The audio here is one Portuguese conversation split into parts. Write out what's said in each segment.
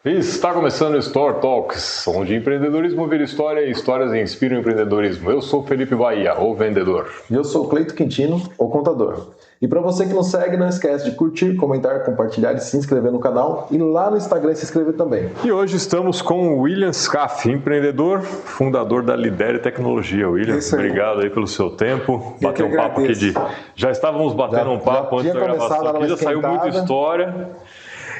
Está começando o Store Talks, onde empreendedorismo vira história e histórias inspiram o empreendedorismo. Eu sou Felipe Bahia, o vendedor. E eu sou Cleito Quintino, o contador. E para você que nos segue, não esquece de curtir, comentar, compartilhar e se inscrever no canal. E lá no Instagram se inscrever também. E hoje estamos com o William Scaff, empreendedor, fundador da Lidere Tecnologia. William, obrigado aí pelo seu tempo. Bater um papo aqui de... Já estávamos batendo um papo antes da gravação aqui, já saiu muita história.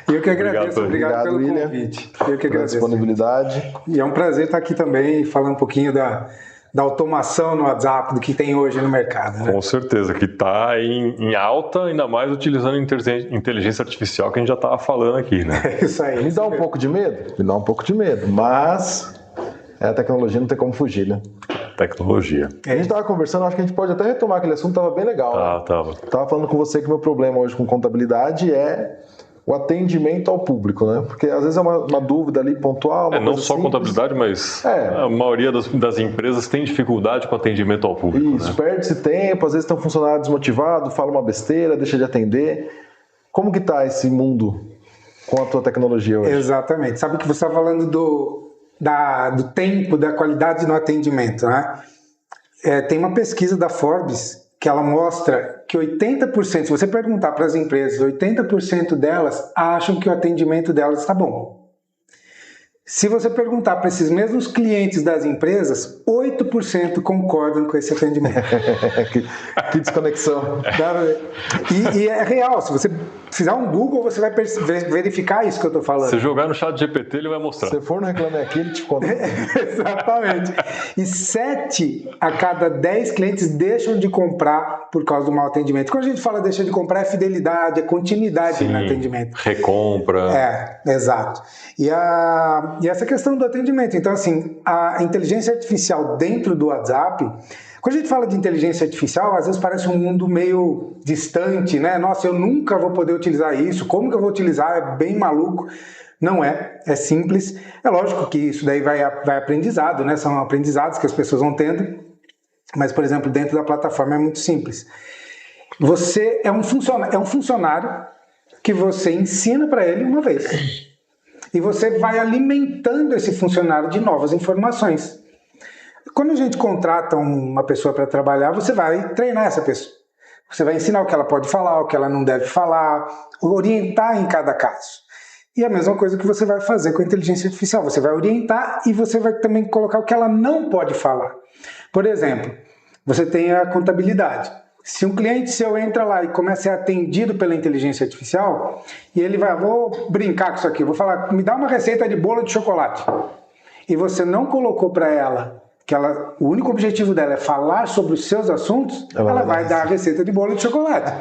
Eu que agradeço, obrigado pelo William, convite. Eu que agradeço. Disponibilidade. E é um prazer estar aqui também falando um pouquinho da automação no WhatsApp, do que tem hoje no mercado. Né? Com certeza, que está em alta, ainda mais utilizando inteligência artificial, que a gente já estava falando aqui, né? É isso aí. Me dá um pouco de medo? Me dá um pouco de medo, mas a tecnologia não tem como fugir, né? Tecnologia. A gente estava conversando, acho que a gente pode até retomar aquele assunto, estava bem legal. Tá, né? tava. Estava falando com você que meu problema hoje com contabilidade é o atendimento ao público, né? Porque às vezes é uma dúvida ali pontual. Não só simples. Contabilidade, mas a maioria das empresas tem dificuldade com atendimento ao público. Isso, né? perde-se tempo, às vezes tem um funcionário desmotivado, fala uma besteira, deixa de atender. Como que está esse mundo com a tua tecnologia hoje? Exatamente. Sabe que você está falando do tempo, da qualidade no atendimento, né? Tem uma pesquisa da Forbes que ela mostra que 80%, se você perguntar para as empresas, 80% delas acham que o atendimento delas está bom. Se você perguntar para esses mesmos clientes das empresas, 8% concordam com esse atendimento. que desconexão. E é real, se você fizer um Google, você vai verificar isso que eu estou falando. Se jogar no chat GPT, ele vai mostrar. Se for no Reclame Aqui, ele te conta. Exatamente. E 7 a cada 10 clientes deixam de comprar por causa do mau atendimento. Quando a gente fala deixa de comprar, é fidelidade, é continuidade. Sim, no atendimento. Recompra. Exato. E essa questão do atendimento. Então, assim, a inteligência artificial dentro do WhatsApp, quando a gente fala de inteligência artificial, às vezes parece um mundo meio distante, né? Nossa, eu nunca vou poder utilizar isso, como que eu vou utilizar? É bem maluco. Não é simples. É lógico que isso daí vai aprendizado, né? São aprendizados que as pessoas vão tendo, mas, por exemplo, dentro da plataforma é muito simples. Você é um funcionário que você ensina para ele uma vez. E você vai alimentando esse funcionário de novas informações. Quando a gente contrata uma pessoa para trabalhar, você vai treinar essa pessoa. Você vai ensinar o que ela pode falar, o que ela não deve falar, orientar em cada caso. E a mesma coisa que você vai fazer com a inteligência artificial. Você vai orientar e você vai também colocar o que ela não pode falar. Por exemplo, você tem a contabilidade. Se um cliente seu entra lá e começa a ser atendido pela inteligência artificial, e ele vai, vou brincar com isso aqui, vou falar, me dá uma receita de bolo de chocolate. E você não colocou para ela que o único objetivo dela é falar sobre os seus assuntos, ela vai dar a receita de bolo de chocolate.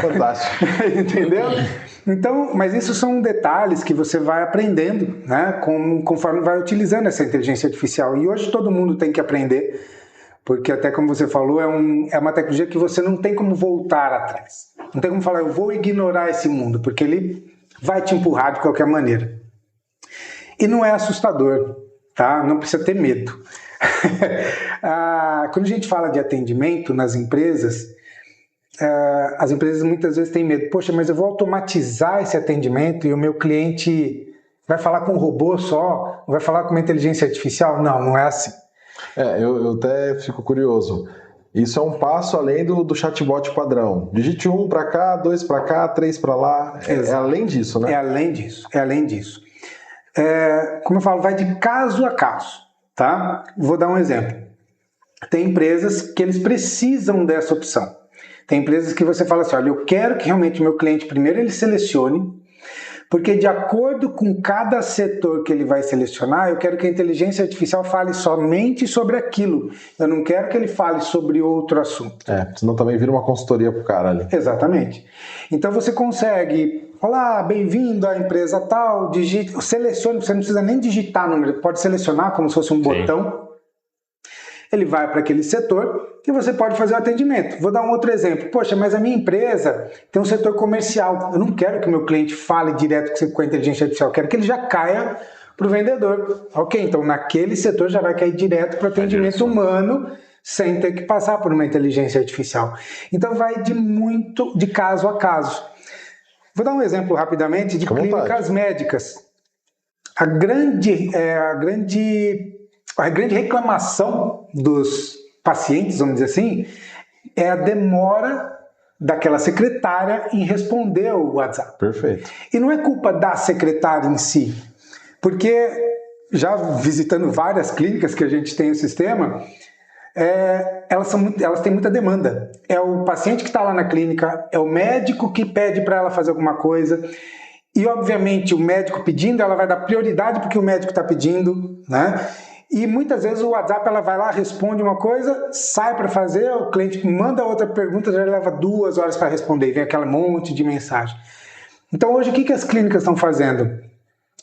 Fantástico. Entendeu? Então, mas isso são detalhes que você vai aprendendo, né, conforme vai utilizando essa inteligência artificial. E hoje todo mundo tem que aprender, porque até como você falou, é uma tecnologia que você não tem como voltar atrás. Não tem como falar, eu vou ignorar esse mundo, porque ele vai te empurrar de qualquer maneira. E não é assustador, tá? Não precisa ter medo. Quando a gente fala de atendimento nas empresas, as empresas muitas vezes têm medo. Poxa, mas eu vou automatizar esse atendimento e o meu cliente vai falar com um robô só? Vai falar com uma inteligência artificial? Não, não é assim. Eu até fico curioso. Isso é um passo além do chatbot padrão. Digite 1 para cá, 2 para cá, 3 para lá. É além disso, né? É além disso. Como eu falo, vai de caso a caso. Tá? Vou dar um exemplo. Tem empresas que eles precisam dessa opção. Tem empresas que você fala assim, olha, eu quero que realmente o meu cliente primeiro ele selecione, porque de acordo com cada setor que ele vai selecionar, eu quero que a inteligência artificial fale somente sobre aquilo. Eu não quero que ele fale sobre outro assunto. Senão também vira uma consultoria pro cara ali. Exatamente. Então você consegue, olá, bem-vindo à empresa tal, selecione, você não precisa nem digitar o número, pode selecionar como se fosse um botão. Ele vai para aquele setor e você pode fazer o atendimento. Vou dar um outro exemplo. Poxa, mas a minha empresa tem um setor comercial. Eu não quero que o meu cliente fale direto com a inteligência artificial. Eu quero que ele já caia para o vendedor. Ok, então naquele setor já vai cair direto para o atendimento humano sem ter que passar por uma inteligência artificial. Então vai de caso a caso. Vou dar um exemplo rapidamente de clínicas médicas. a grande reclamação dos pacientes, vamos dizer assim, é a demora daquela secretária em responder o WhatsApp. Perfeito. E não é culpa da secretária em si, porque já visitando várias clínicas que a gente tem no sistema, elas têm muita demanda. É o paciente que está lá na clínica, é o médico que pede para ela fazer alguma coisa, e obviamente o médico pedindo, ela vai dar prioridade porque o médico está pedindo, né? E muitas vezes o WhatsApp, ela vai lá, responde uma coisa, sai para fazer, o cliente manda outra pergunta, já leva 2 horas para responder, vem aquele monte de mensagem. Então hoje o que as clínicas estão fazendo?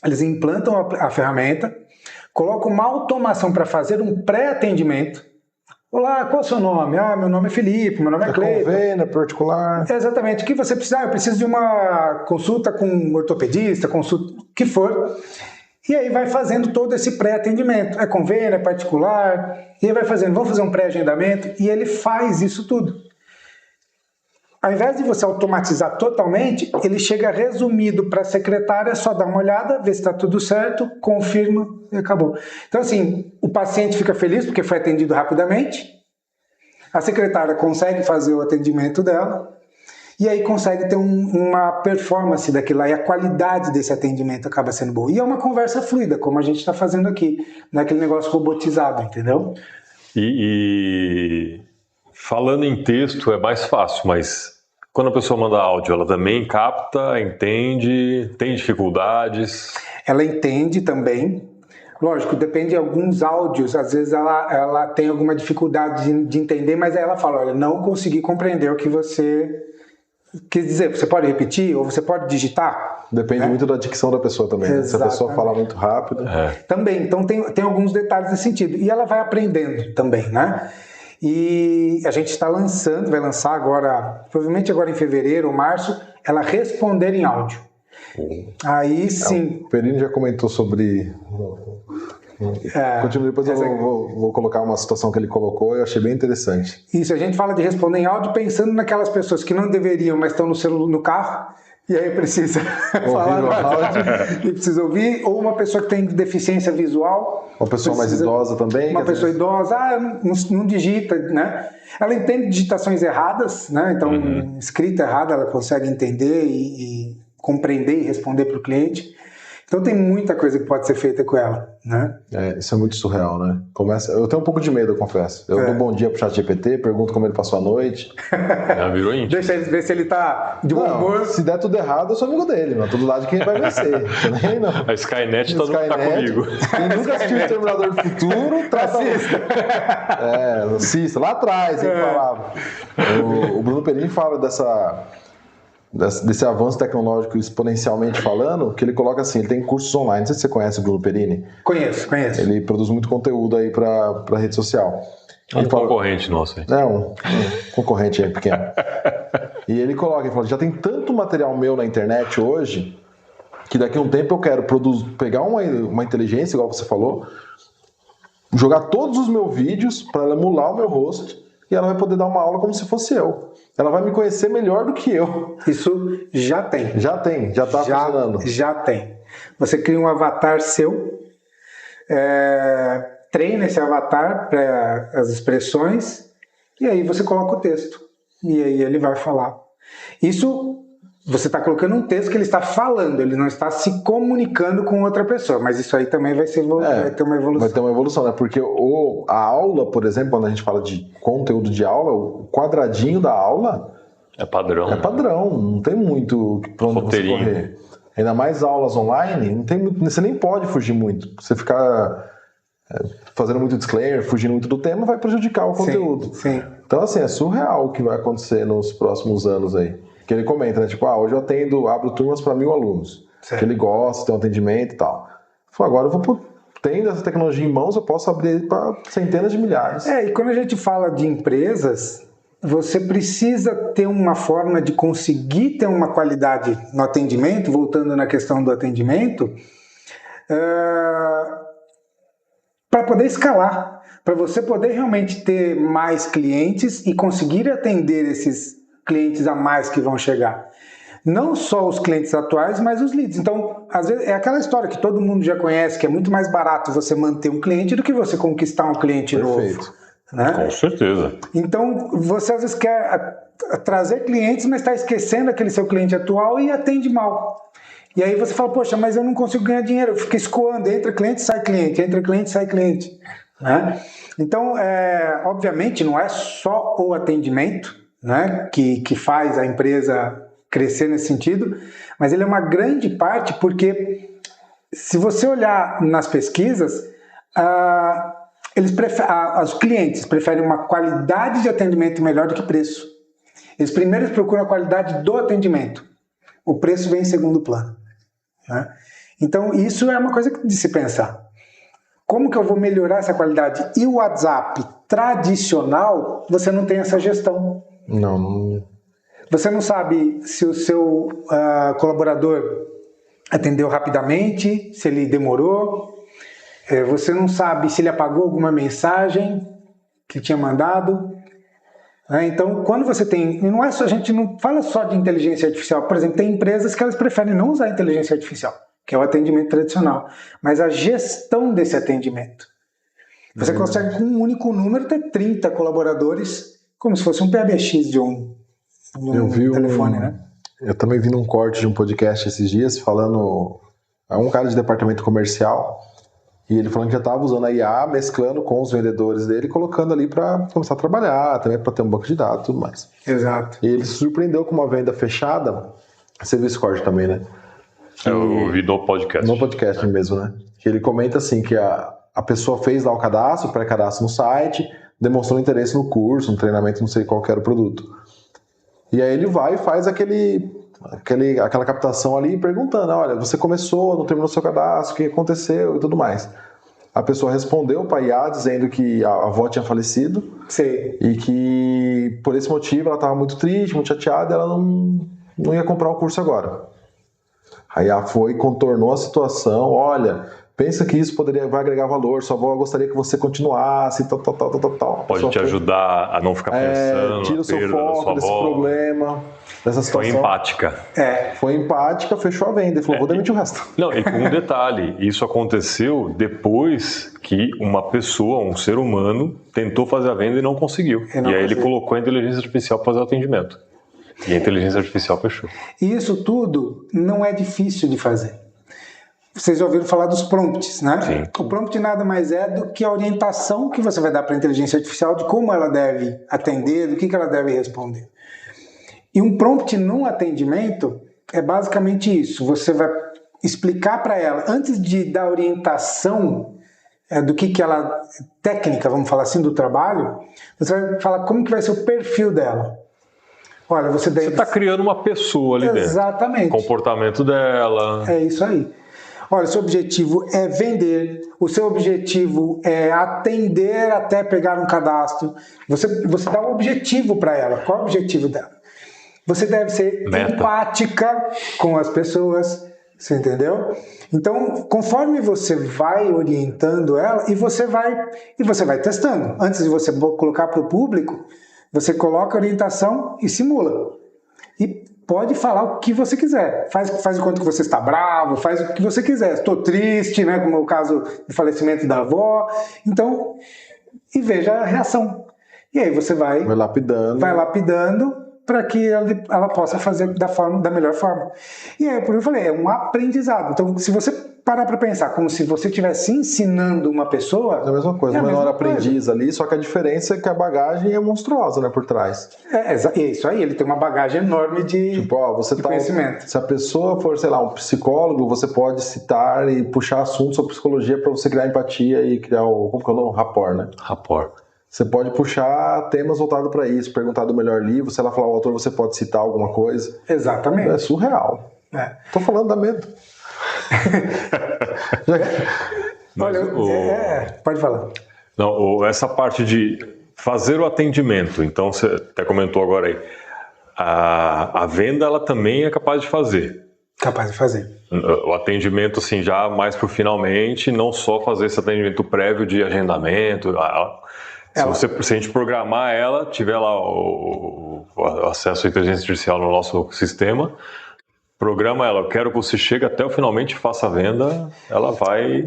Eles implantam a ferramenta, colocam uma automação para fazer um pré-atendimento. Olá, qual é o seu nome? Ah, meu nome é Felipe, meu nome é Cleiton. Convênio, particular. Exatamente. O que você precisa? Eu preciso de uma consulta com um ortopedista, consulta, o que for. E aí vai fazendo todo esse pré-atendimento. É convênio, é particular. E aí vai fazendo, vamos fazer um pré-agendamento. E ele faz isso tudo. Ao invés de você automatizar totalmente, ele chega resumido para a secretária, só dá uma olhada, vê se está tudo certo, confirma e acabou. Então assim, o paciente fica feliz porque foi atendido rapidamente, a secretária consegue fazer o atendimento dela, e aí consegue ter uma performance daquilo lá, e a qualidade desse atendimento acaba sendo boa. E é uma conversa fluida, como a gente está fazendo aqui, não é aquele negócio robotizado, entendeu? E falando em texto é mais fácil, mas quando a pessoa manda áudio, ela também capta, entende, tem dificuldades? Ela entende também. Lógico, depende de alguns áudios, às vezes ela tem alguma dificuldade de entender, mas aí ela fala, olha, não consegui compreender o que você quer dizer, você pode repetir ou você pode digitar? Depende muito da dicção da pessoa também. Exatamente. Se a pessoa fala muito rápido. Também, então tem alguns detalhes nesse sentido. E ela vai aprendendo também, né? E a gente está lançando, vai lançar agora, provavelmente agora em fevereiro ou março, ela responder em áudio. Aí sim. O Perini já comentou sobre... Continua, depois eu vou colocar uma situação que ele colocou e eu achei bem interessante. Isso, a gente fala de responder em áudio pensando naquelas pessoas que não deveriam, mas estão no carro, e aí precisa falar no áudio e precisa ouvir, ou uma pessoa que tem deficiência visual. Uma pessoa mais idosa também. Uma pessoa idosa, não digita, né? Ela entende digitações erradas, né? Então, escrita errada, ela consegue entender e compreender e responder para o cliente. Então tem muita coisa que pode ser feita com ela, né? Isso é muito surreal, né? Eu tenho um pouco de medo, eu confesso. Eu dou bom dia pro ChatGPT, pergunto como ele passou a noite. Já virou íntimo. Deixa ele ver se ele tá de bom humor. Se der tudo errado, eu sou amigo dele, mas todo lado de quem vai vencer. Não. A Skynet tá comigo. Quem nunca assistiu o Exterminador do Futuro, trata... Assista. Lá atrás, ele falava. O Bruno Perini fala desse avanço tecnológico exponencialmente falando, que ele coloca assim, ele tem cursos online, não sei se você conhece o Bruno Perini. Conheço. Ele produz muito conteúdo aí para rede social. Concorrente nosso. Um concorrente aí pequeno. E ele fala, já tem tanto material meu na internet hoje, que daqui a um tempo eu quero pegar uma inteligência, igual você falou, jogar todos os meus vídeos para ela emular o meu rosto, e ela vai poder dar uma aula como se fosse eu. Ela vai me conhecer melhor do que eu. Isso já tem. Já está funcionando. Já tem. Você cria um avatar seu, treina esse avatar para as expressões, e aí você coloca o texto. E aí ele vai falar. Isso, você está colocando um texto que ele está falando, ele não está se comunicando com outra pessoa, mas isso aí também vai ter uma evolução. Vai ter uma evolução, né? Porque a aula, por exemplo, quando a gente fala de conteúdo de aula, o quadradinho da aula é padrão. É padrão, não tem muito para onde você correr. Ainda mais aulas online, não tem muito, você nem pode fugir muito. Você ficar fazendo muito disclaimer, fugindo muito do tema, vai prejudicar o conteúdo. Sim. Então, assim, é surreal o que vai acontecer nos próximos anos aí. Que ele comenta, né? Tipo, hoje eu abro turmas para 1000 alunos. Certo. Que ele gosta, tem um atendimento e tal. Agora eu vou tendo essa tecnologia em mãos, eu posso abrir para centenas de milhares. E quando a gente fala de empresas, você precisa ter uma forma de conseguir ter uma qualidade no atendimento, voltando na questão do atendimento, para poder escalar, para você poder realmente ter mais clientes e conseguir atender esses clientes a mais que vão chegar. não só os clientes atuais, mas os leads. Então, às vezes, é aquela história que todo mundo já conhece, que é muito mais barato você manter um cliente do que você conquistar um cliente novo. Né? Com certeza. Então, você às vezes quer trazer clientes, mas está esquecendo aquele seu cliente atual e atende mal. E aí você fala, poxa, mas eu não consigo ganhar dinheiro, eu fico escoando, entra cliente, sai cliente, entra cliente, sai cliente. Né? Então, obviamente, não é só o atendimento, né, que faz a empresa crescer nesse sentido, mas ele é uma grande parte porque, se você olhar nas pesquisas, os clientes preferem uma qualidade de atendimento melhor do que preço. Eles primeiro procuram a qualidade do atendimento. O preço vem em segundo plano. Né? Então, isso é uma coisa de se pensar. Como que eu vou melhorar essa qualidade? E o WhatsApp tradicional, você não tem essa gestão. Não. Você não sabe se o seu colaborador atendeu rapidamente, se ele demorou. Você não sabe se ele apagou alguma mensagem que tinha mandado. Então, quando você tem... a gente não fala só de inteligência artificial. Por exemplo, tem empresas que elas preferem não usar inteligência artificial, que é o atendimento tradicional, mas a gestão desse atendimento. Você consegue, com um único número, ter 30 colaboradores, como se fosse um PBX de um telefone, né? Eu também vi num corte de um podcast esses dias, falando... um cara de departamento comercial, e ele falando que já estava usando a IA, mesclando com os vendedores dele, colocando ali para começar a trabalhar, também para ter um banco de dados e tudo mais. Exato. E ele se surpreendeu com uma venda fechada. Você viu esse corte também, né? Eu ouvi no podcast. No podcast mesmo, né? Que ele comenta assim, que a pessoa fez lá o cadastro, pré-cadastro no site, demonstrou interesse no curso, no treinamento, não sei qual que era o produto. E aí ele vai e faz aquela captação ali, perguntando, olha, você começou, não terminou seu cadastro, o que aconteceu e tudo mais. A pessoa respondeu para a IA dizendo que a avó tinha falecido. Sim. E que por esse motivo ela estava muito triste, muito chateada, ela não ia comprar o curso agora. Aí ela foi e contornou a situação, olha, pensa que isso vai agregar valor, sua avó gostaria que você continuasse, tal. Pode te ajudar a não ficar pensando tira o seu foco desse problema, dessa situação. Foi empática. Foi empática, fechou a venda e falou, vou demitir o resto. Não, e com um detalhe, isso aconteceu depois que uma pessoa, um ser humano, tentou fazer a venda e não conseguiu. E aí ele colocou a inteligência artificial para fazer o atendimento. E a inteligência artificial fechou. E isso tudo não é difícil de fazer. Vocês já ouviram falar dos prompts, né? Sim. O prompt nada mais é do que a orientação que você vai dar para a inteligência artificial de como ela deve atender, do que ela deve responder. E um prompt num atendimento é basicamente isso. Você vai explicar para ela, antes de dar orientação do que ela... técnica, vamos falar assim, do trabalho, você vai falar como que vai ser o perfil dela. Olha, você está criando uma pessoa ali dentro. Exatamente. O comportamento dela. É isso aí. Olha, seu objetivo é vender, o seu objetivo é atender até pegar um cadastro. Você dá um objetivo para ela. Qual é o objetivo dela? Você deve ser empática com as pessoas, você entendeu? Então, conforme você vai orientando ela, e você vai testando. Antes de você colocar para o público, você coloca a orientação e simula. E pode falar o que você quiser. Faz o quanto que você está bravo, faz o que você quiser. Estou triste, né, como é o caso do falecimento da avó. Então, e veja a reação. E aí você vai lapidando para que ela possa fazer da melhor forma. E aí, por isso eu falei, é um aprendizado. Então, se você parar para pensar como se você estivesse ensinando uma pessoa... É a mesma coisa, menor aprendiz ali, só que a diferença é que a bagagem é monstruosa, né, por trás. É isso aí, ele tem uma bagagem enorme de conhecimento. Se a pessoa for, sei lá, um psicólogo, você pode citar e puxar assuntos sobre psicologia para você criar empatia e criar o rapport, né? Rapport. Você pode puxar temas voltados para isso, perguntar do melhor livro, se ela falar o autor, você pode citar alguma coisa. Exatamente. É surreal. Tô falando, dá medo. Pode falar. Não, essa parte de fazer o atendimento, então você até comentou agora aí, a venda ela também é capaz de fazer. Capaz de fazer. O atendimento assim já mais pro finalmente, não só fazer esse atendimento prévio de agendamento. Se a gente programar ela, tiver lá o acesso à inteligência artificial no nosso sistema, programa ela, eu quero que você chegue até o finalmente faça a venda, ela vai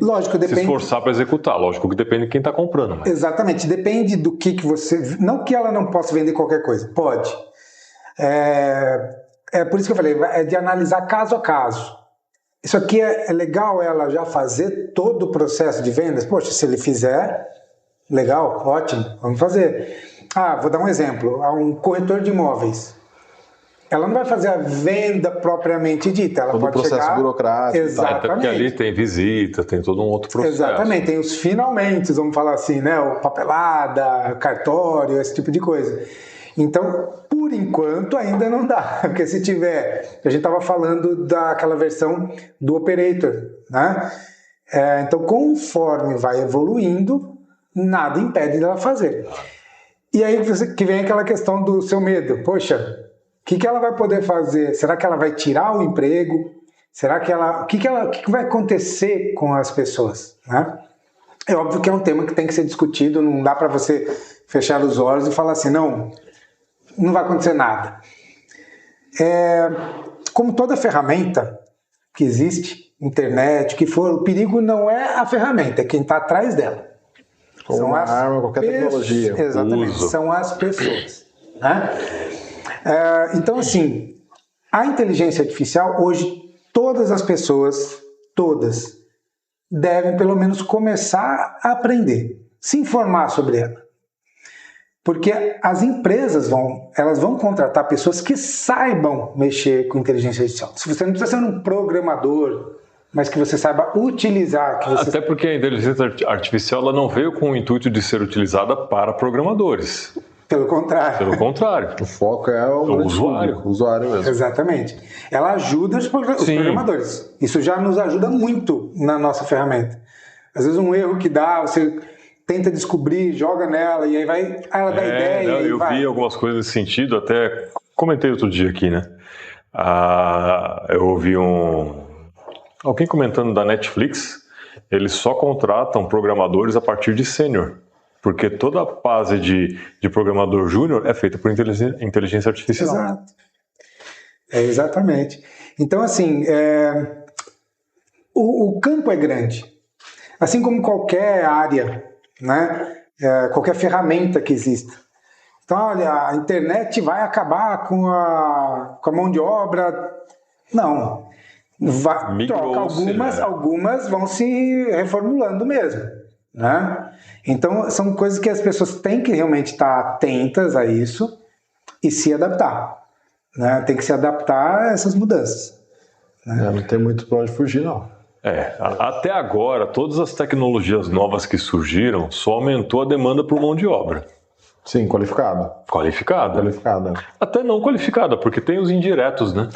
se esforçar para executar. Lógico que depende de quem está comprando. Mas... Exatamente, depende do que você... Não que ela não possa vender qualquer coisa, pode. É por isso que eu falei, é de analisar caso a caso. Isso aqui é legal ela já fazer todo o processo de vendas? Poxa, se ele fizer, legal, ótimo, vamos fazer. Vou dar um exemplo, um corretor de imóveis. Ela não vai fazer a venda propriamente dita, ela todo pode processo chegar... burocrático. Exatamente. Até porque ali tem visita, tem todo um outro processo. Exatamente, tem os finalmente, vamos falar assim, né? O papelada, cartório, esse tipo de coisa. Então, por enquanto, ainda não dá. Porque se tiver... A gente estava falando daquela versão do operator, né? Então, conforme vai evoluindo, nada impede dela fazer. E aí que vem aquela questão do seu medo. Poxa... O que ela vai poder fazer? Será que ela vai tirar o emprego? Será que ela... O que vai acontecer com as pessoas? Né? É óbvio que é um tema que tem que ser discutido, não dá para você fechar os olhos e falar assim, não vai acontecer nada. Como toda ferramenta que existe, internet, que for, o perigo não é a ferramenta, é quem está atrás dela. Como uma arma, qualquer tecnologia. Exatamente, são as pessoas. Né? Então, assim, a inteligência artificial, hoje, todas as pessoas, todas, devem pelo menos começar a aprender, se informar sobre ela. Porque as empresas vão contratar pessoas que saibam mexer com inteligência artificial. Se você não precisa ser um programador, mas que você saiba utilizar. Até porque a inteligência artificial ela não veio com o intuito de ser utilizada para programadores. Pelo contrário. O foco é o usuário mesmo. Exatamente. Ela ajuda os programadores. Isso já nos ajuda muito na nossa ferramenta. Às vezes um erro que dá, você tenta descobrir, joga nela e aí ela dá ideia. Eu vi algumas coisas nesse sentido, até comentei outro dia aqui, né? Eu ouvi alguém comentando da Netflix, eles só contratam programadores a partir de sênior. Porque toda a base de programador júnior é feita por inteligência artificial. Exato. Exatamente. Então, assim, o campo é grande. Assim como qualquer área, né? Qualquer ferramenta que exista. Então, olha, a internet vai acabar com a mão de obra. Não. Algumas vão se reformulando mesmo. Né? Então são coisas que as pessoas têm que realmente estar atentas a isso e se adaptar, né? Tem que se adaptar a essas mudanças, né? Não tem muito para onde fugir, não. Até agora todas as tecnologias novas que surgiram só aumentou a demanda por mão de obra. Sim, qualificada. Até não qualificada, porque tem os indiretos, né?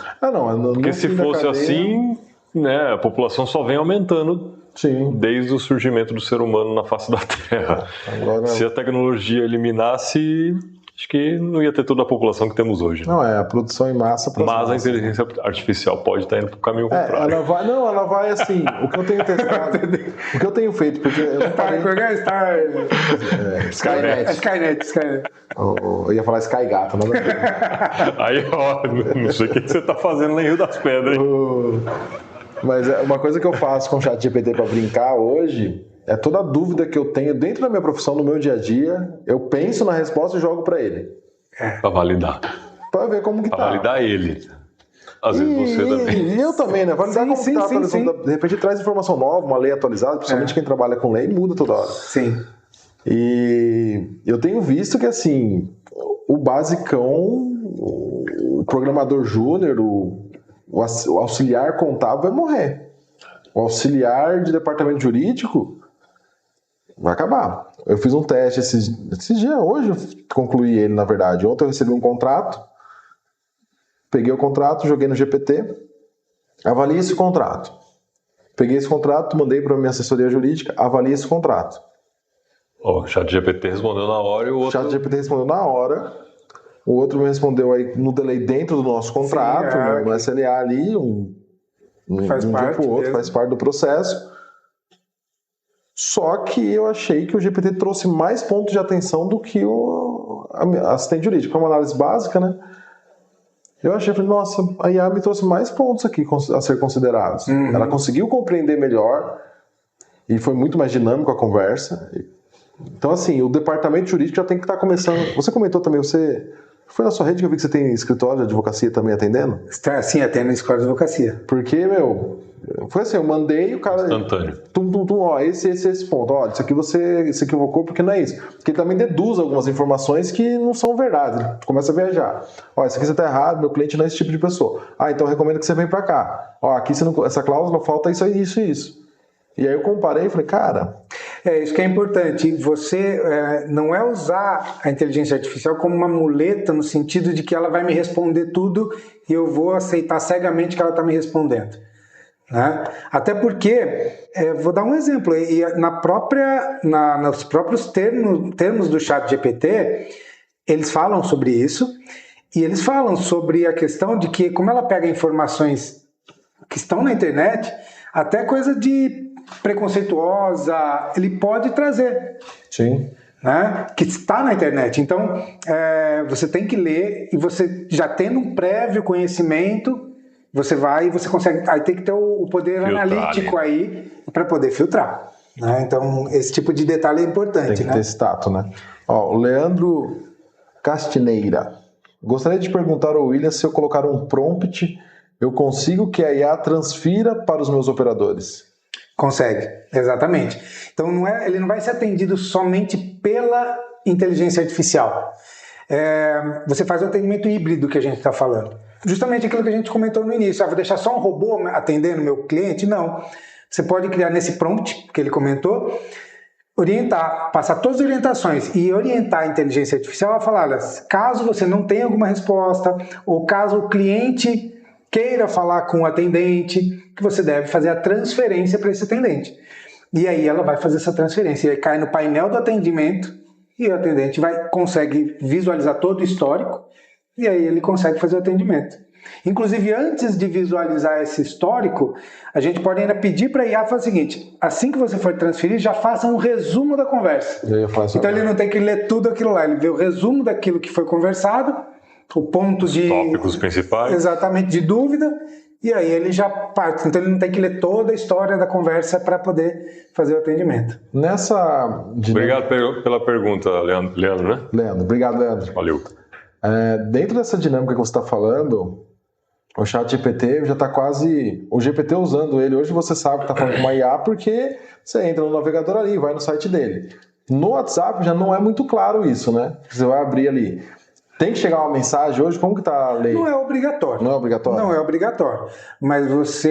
Porque se fosse assim, né, a população só vem aumentando. Sim. Desde o surgimento do ser humano na face da Terra. Agora... Se a tecnologia eliminasse, acho que não ia ter toda a população que temos hoje. Não, a produção em massa. Mas a inteligência artificial pode estar indo para o caminho contrário. Ela vai assim, o que eu tenho testado, o que eu tenho feito, porque eu não parei... Skynet. Eu ia falar Sky Gato, não Aí, não sei o que você está fazendo lá em Rio das Pedras, hein? Mas uma coisa que eu faço com o ChatGPT para brincar hoje é toda a dúvida que eu tenho dentro da minha profissão, no meu dia a dia, eu penso na resposta e jogo para ele. Para validar. Para ver como que tá. Para validar ele. Às vezes você também. E eu também, né? Validar como que tá. De repente traz informação nova, uma lei atualizada, principalmente quem trabalha com lei, muda toda hora. Sim. E eu tenho visto que, assim, o basicão, o programador júnior, o auxiliar contábil vai morrer. O auxiliar de departamento jurídico vai acabar. Eu fiz um teste esses dias, hoje eu concluí ele, na verdade. Ontem eu recebi um contrato, peguei o contrato, joguei no GPT, avaliei esse contrato. Peguei esse contrato, mandei para a minha assessoria jurídica, avaliei esse contrato. O ChatGPT respondeu na hora e o outro... O ChatGPT respondeu na hora. O outro me respondeu aí no delay dentro do nosso contrato, sim, no SLA ali, faz parte pro outro, faz parte do processo. Só que eu achei que o GPT trouxe mais pontos de atenção do que o assistente jurídico. É uma análise básica, né? Eu achei, falei, nossa, a IA me trouxe mais pontos aqui a ser considerados. Ela conseguiu compreender melhor e foi muito mais dinâmico a conversa. Então, assim, o departamento jurídico já tem que estar começando. Você comentou também, foi na sua rede que eu vi que você tem escritório de advocacia também atendendo? Sim, atendo na escola de advocacia. Porque, foi assim, eu mandei o cara... Instantâneo. Ó, esse ponto. Ó, isso aqui você se equivocou porque não é isso. Porque ele também deduz algumas informações que não são verdade. Ele começa a viajar. Ó, isso aqui você tá errado, meu cliente não é esse tipo de pessoa. Ah, então eu recomendo que você venha pra cá. Ó, aqui essa cláusula falta isso e isso. E aí eu comparei e falei, cara... Isso que é importante. Você não é usar a inteligência artificial como uma muleta no sentido de que ela vai me responder tudo e eu vou aceitar cegamente que ela está me respondendo. Né? Até porque, vou dar um exemplo, nos próprios termos do ChatGPT, eles falam sobre isso e eles falam sobre a questão de que, como ela pega informações que estão na internet, até coisa de preconceituosa, ele pode trazer. Sim. Né? Que está na internet. Então, você tem que ler e você já tendo um prévio conhecimento, você vai e você consegue. Aí tem que ter o poder analítico aí para poder filtrar. Né? Então, esse tipo de detalhe é importante. Tem que ter esse tato, né? Ó, o Leandro Castineira. Gostaria de perguntar ao William se eu colocar um prompt, eu consigo que a IA transfira para os meus operadores? Consegue, exatamente. Então ele não vai ser atendido somente pela inteligência artificial. Você faz o atendimento híbrido que a gente está falando. Justamente aquilo que a gente comentou no início. Vou deixar só um robô atendendo meu cliente? Não. Você pode criar nesse prompt que ele comentou, orientar, passar todas as orientações e orientar a inteligência artificial a falar, olha, caso você não tenha alguma resposta ou caso o cliente queira falar com o atendente, que você deve fazer a transferência para esse atendente. E aí ela vai fazer essa transferência. E aí cai no painel do atendimento e o atendente consegue visualizar todo o histórico e aí ele consegue fazer o atendimento. Inclusive, antes de visualizar esse histórico, a gente pode ainda pedir para a IA fazer o seguinte, assim que você for transferir, já faça um resumo da conversa. Então ele não tem que ler tudo aquilo lá, ele vê o resumo daquilo que foi conversado, o ponto de... tópicos principais. Exatamente, de dúvida, e aí ele já parte. Então ele não tem que ler toda a história da conversa para poder fazer o atendimento. Obrigado pela pergunta, Leandro, né? Leandro, obrigado, Leandro. Valeu. Dentro dessa dinâmica que você está falando, o ChatGPT já está quase... O GPT usando ele, hoje você sabe que está falando com uma IA porque você entra no navegador ali, vai no site dele. No WhatsApp já não é muito claro isso, né? Você vai abrir ali... Tem que chegar uma mensagem hoje? Como que tá a lei? Não é obrigatório. Não é obrigatório? Não é obrigatório. Mas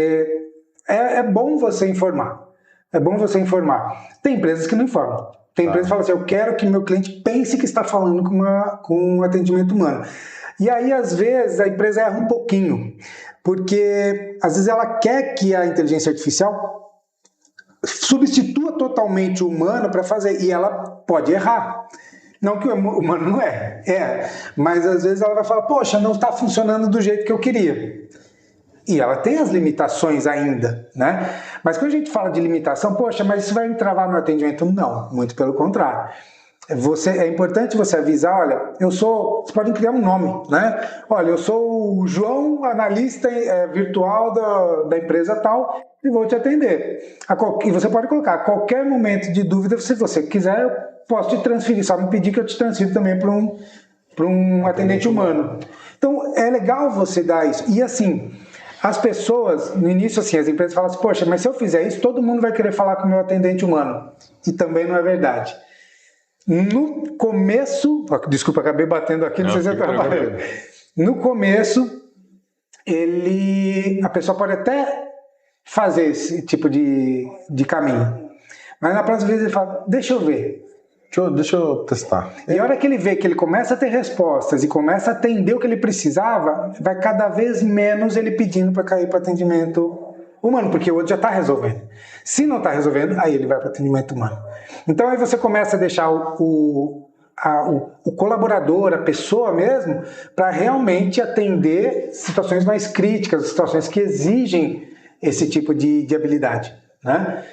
é bom você informar. É bom você informar. Tem empresas que não informam. Tem empresas que falam assim, eu quero que meu cliente pense que está falando com um atendimento humano. E aí, às vezes, a empresa erra um pouquinho. Porque, às vezes, ela quer que a inteligência artificial substitua totalmente o humano para fazer. E ela pode errar. Não que o humano não mas às vezes ela vai falar, poxa, não está funcionando do jeito que eu queria. E ela tem as limitações ainda, né? Mas quando a gente fala de limitação, poxa, mas isso vai me travar no atendimento? Não, muito pelo contrário. É importante você avisar, olha, vocês podem criar um nome, né? Olha, eu sou o João, analista virtual da empresa tal, e vou te atender. E você pode colocar, a qualquer momento de dúvida, se você quiser, eu posso te transferir, só me pedir que eu te transfiro também para um atendente humano. Então, é legal você dar isso. E assim, as pessoas, no início, assim, as empresas falam assim, poxa, mas se eu fizer isso, todo mundo vai querer falar com o meu atendente humano. E também não é verdade. No começo, desculpa, acabei batendo aqui, não sei se eu estava falando. No começo, a pessoa pode até fazer esse tipo de caminho. Mas na próxima vez ele fala, deixa eu ver. Deixa eu testar. E a hora que ele vê que ele começa a ter respostas e começa a atender o que ele precisava, vai cada vez menos ele pedindo para cair para atendimento humano, porque o outro já está resolvendo. Se não está resolvendo, aí ele vai para atendimento humano. Então aí você começa a deixar o colaborador, a pessoa mesmo, para realmente atender situações mais críticas, situações que exigem esse tipo de habilidade, né?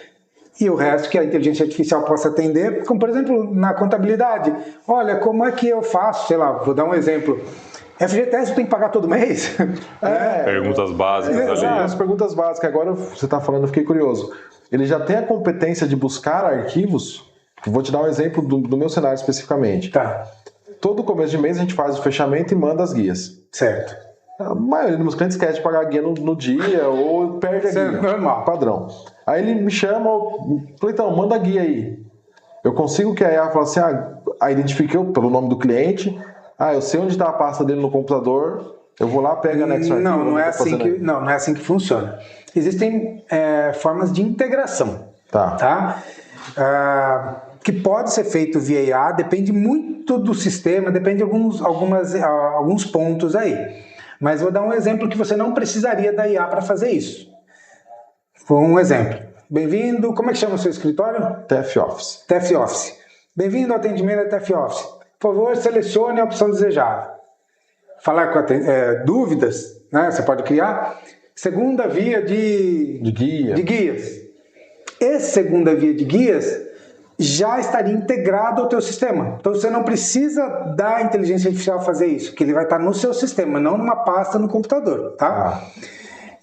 E o resto que a inteligência artificial possa atender, como por exemplo na contabilidade. Olha, como é que eu faço, sei lá, vou dar um exemplo. FGTS tem que pagar todo mês? Perguntas básicas ali. As perguntas básicas. Agora você está falando, eu fiquei curioso. Ele já tem a competência de buscar arquivos? Vou te dar um exemplo do meu cenário especificamente. Tá. Todo começo de mês a gente faz o fechamento e manda as guias. Certo. A maioria dos meus clientes quer de pagar a guia no dia ou perde a guia. Normal. Padrão. Aí ele me chama, eu falei, então, manda a guia aí. Eu consigo que a IA fale assim, identifiquei pelo nome do cliente, eu sei onde está a pasta dele no computador, eu vou lá, pego anexo arquivo. Não é assim que funciona. Existem formas de integração. Tá? Que pode ser feito via IA, depende muito do sistema, depende de alguns pontos aí. Mas vou dar um exemplo que você não precisaria da IA para fazer isso. Um exemplo. Bem-vindo, como é que chama o seu escritório? TF Office. TF Office. Bem-vindo ao atendimento da TF Office. Por favor, selecione a opção desejada. Falar com dúvidas, né? Você pode criar. Segunda via de guias. Esse segunda via de guias já estaria integrado ao teu sistema. Então você não precisa da inteligência artificial fazer isso, que ele vai estar no seu sistema, não numa pasta no computador, tá?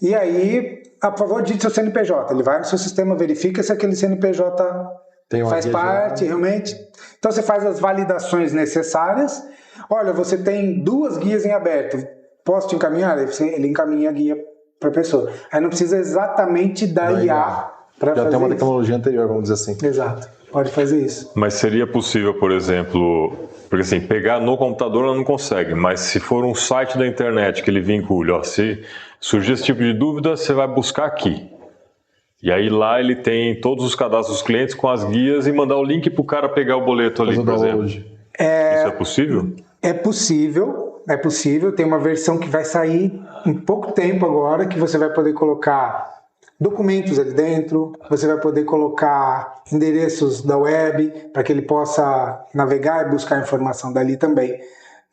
E aí, por favor, digite seu CNPJ. Ele vai no seu sistema, verifica se aquele CNPJ faz parte realmente. Então você faz as validações necessárias. Olha, você tem 2 guias em aberto. Posso te encaminhar? Ele encaminha a guia para a pessoa. Aí não precisa exatamente da IA para fazer isso. Já tem uma tecnologia anterior, vamos dizer assim. Exato. Pode fazer isso. Mas seria possível, por exemplo, porque assim, pegar no computador ela não consegue, mas se for um site da internet que ele vincule, se surgir esse tipo de dúvida, você vai buscar aqui. E aí lá ele tem todos os cadastros dos clientes com as guias e mandar o link para o cara pegar o boleto ali, por exemplo. Isso é possível? É possível. Tem uma versão que vai sair em pouco tempo agora, que você vai poder colocar documentos ali dentro, você vai poder colocar endereços da web para que ele possa navegar e buscar informação dali também.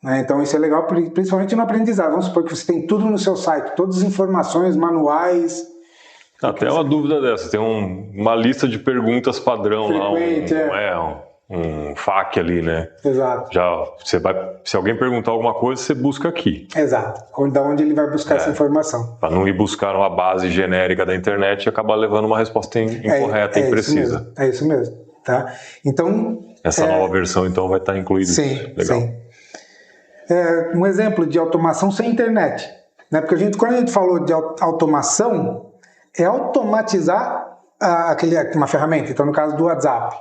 Então isso é legal, principalmente no aprendizado. Vamos supor que você tem tudo no seu site, todas as informações, manuais. Até uma dúvida dessa, tem uma lista de perguntas padrão frequente, lá, um FAQ ali, né? Exato. Se alguém perguntar alguma coisa, você busca aqui. Exato. Da onde ele vai buscar essa informação. Para não ir buscar uma base genérica da internet e acabar levando uma resposta incorreta e imprecisa. É isso mesmo. Tá? Então, essa nova versão então vai estar incluída. Sim, legal. Sim. Um exemplo de automação sem internet. Né? Porque quando a gente falou de automação, é automatizar uma ferramenta. Então, no caso do WhatsApp.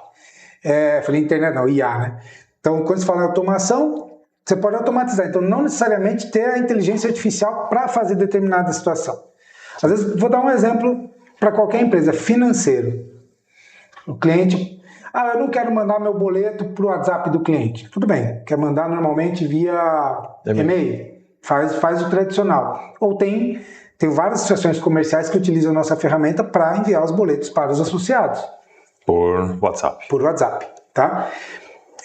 Falei internet, não, IA, né? Então, quando você fala em automação, você pode automatizar. Então, não necessariamente ter a inteligência artificial para fazer determinada situação. Às vezes, vou dar um exemplo para qualquer empresa, financeiro. O cliente, eu não quero mandar meu boleto para o WhatsApp do cliente. Tudo bem, quer mandar normalmente via e-mail. Faz o tradicional. Ou tem várias situações comerciais que utilizam a nossa ferramenta para enviar os boletos para os associados. Por WhatsApp. Por WhatsApp, tá?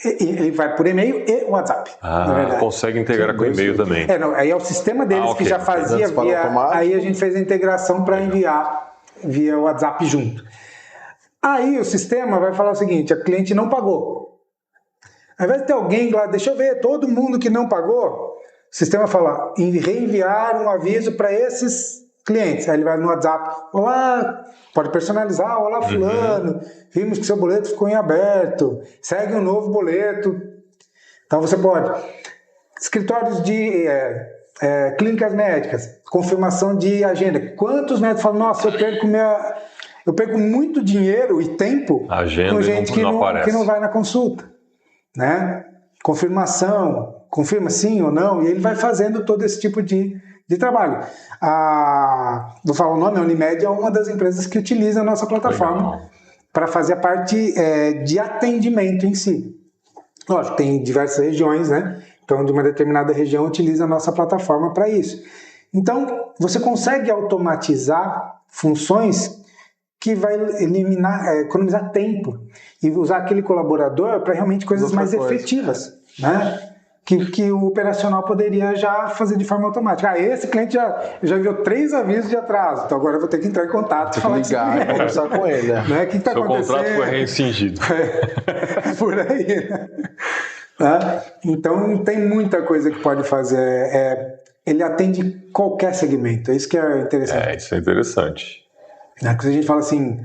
Ele vai por e-mail e WhatsApp. Consegue integrar com e-mail também. Aí é o sistema deles que já fazia aí a gente fez a integração para enviar via WhatsApp junto. Aí o sistema vai falar o seguinte, a cliente não pagou. Ao invés de ter alguém lá, deixa eu ver, todo mundo que não pagou, o sistema fala, reenviar um aviso para esses clientes. Aí ele vai no WhatsApp, olá, pode personalizar, olá fulano, vimos que seu boleto ficou em aberto, segue um novo boleto. Então você pode. Escritórios de clínicas médicas, confirmação de agenda. Quantos médicos falam, nossa, eu perco muito dinheiro e tempo com gente que não vai na consulta. Né? Confirmação, confirma sim ou não, e ele vai fazendo todo esse tipo de trabalho. Vou falar o nome, a Unimed é uma das empresas que utiliza a nossa plataforma para fazer a parte de atendimento em si. Lógico, tem diversas regiões, né? Então, de uma determinada região utiliza a nossa plataforma para isso. Então, você consegue automatizar funções que vai economizar tempo e usar aquele colaborador para realmente coisas mais efetivas, né? Que o operacional poderia já fazer de forma automática. Esse cliente já enviou 3 avisos de atraso, então agora eu vou ter que entrar em contato e falar ligar, conversar com ele. Né? O que está acontecendo? Seu contrato foi reincingido. Por aí, né? Então tem muita coisa que pode fazer. Ele atende qualquer segmento, é isso que é interessante. Isso é interessante. Porque a gente fala assim,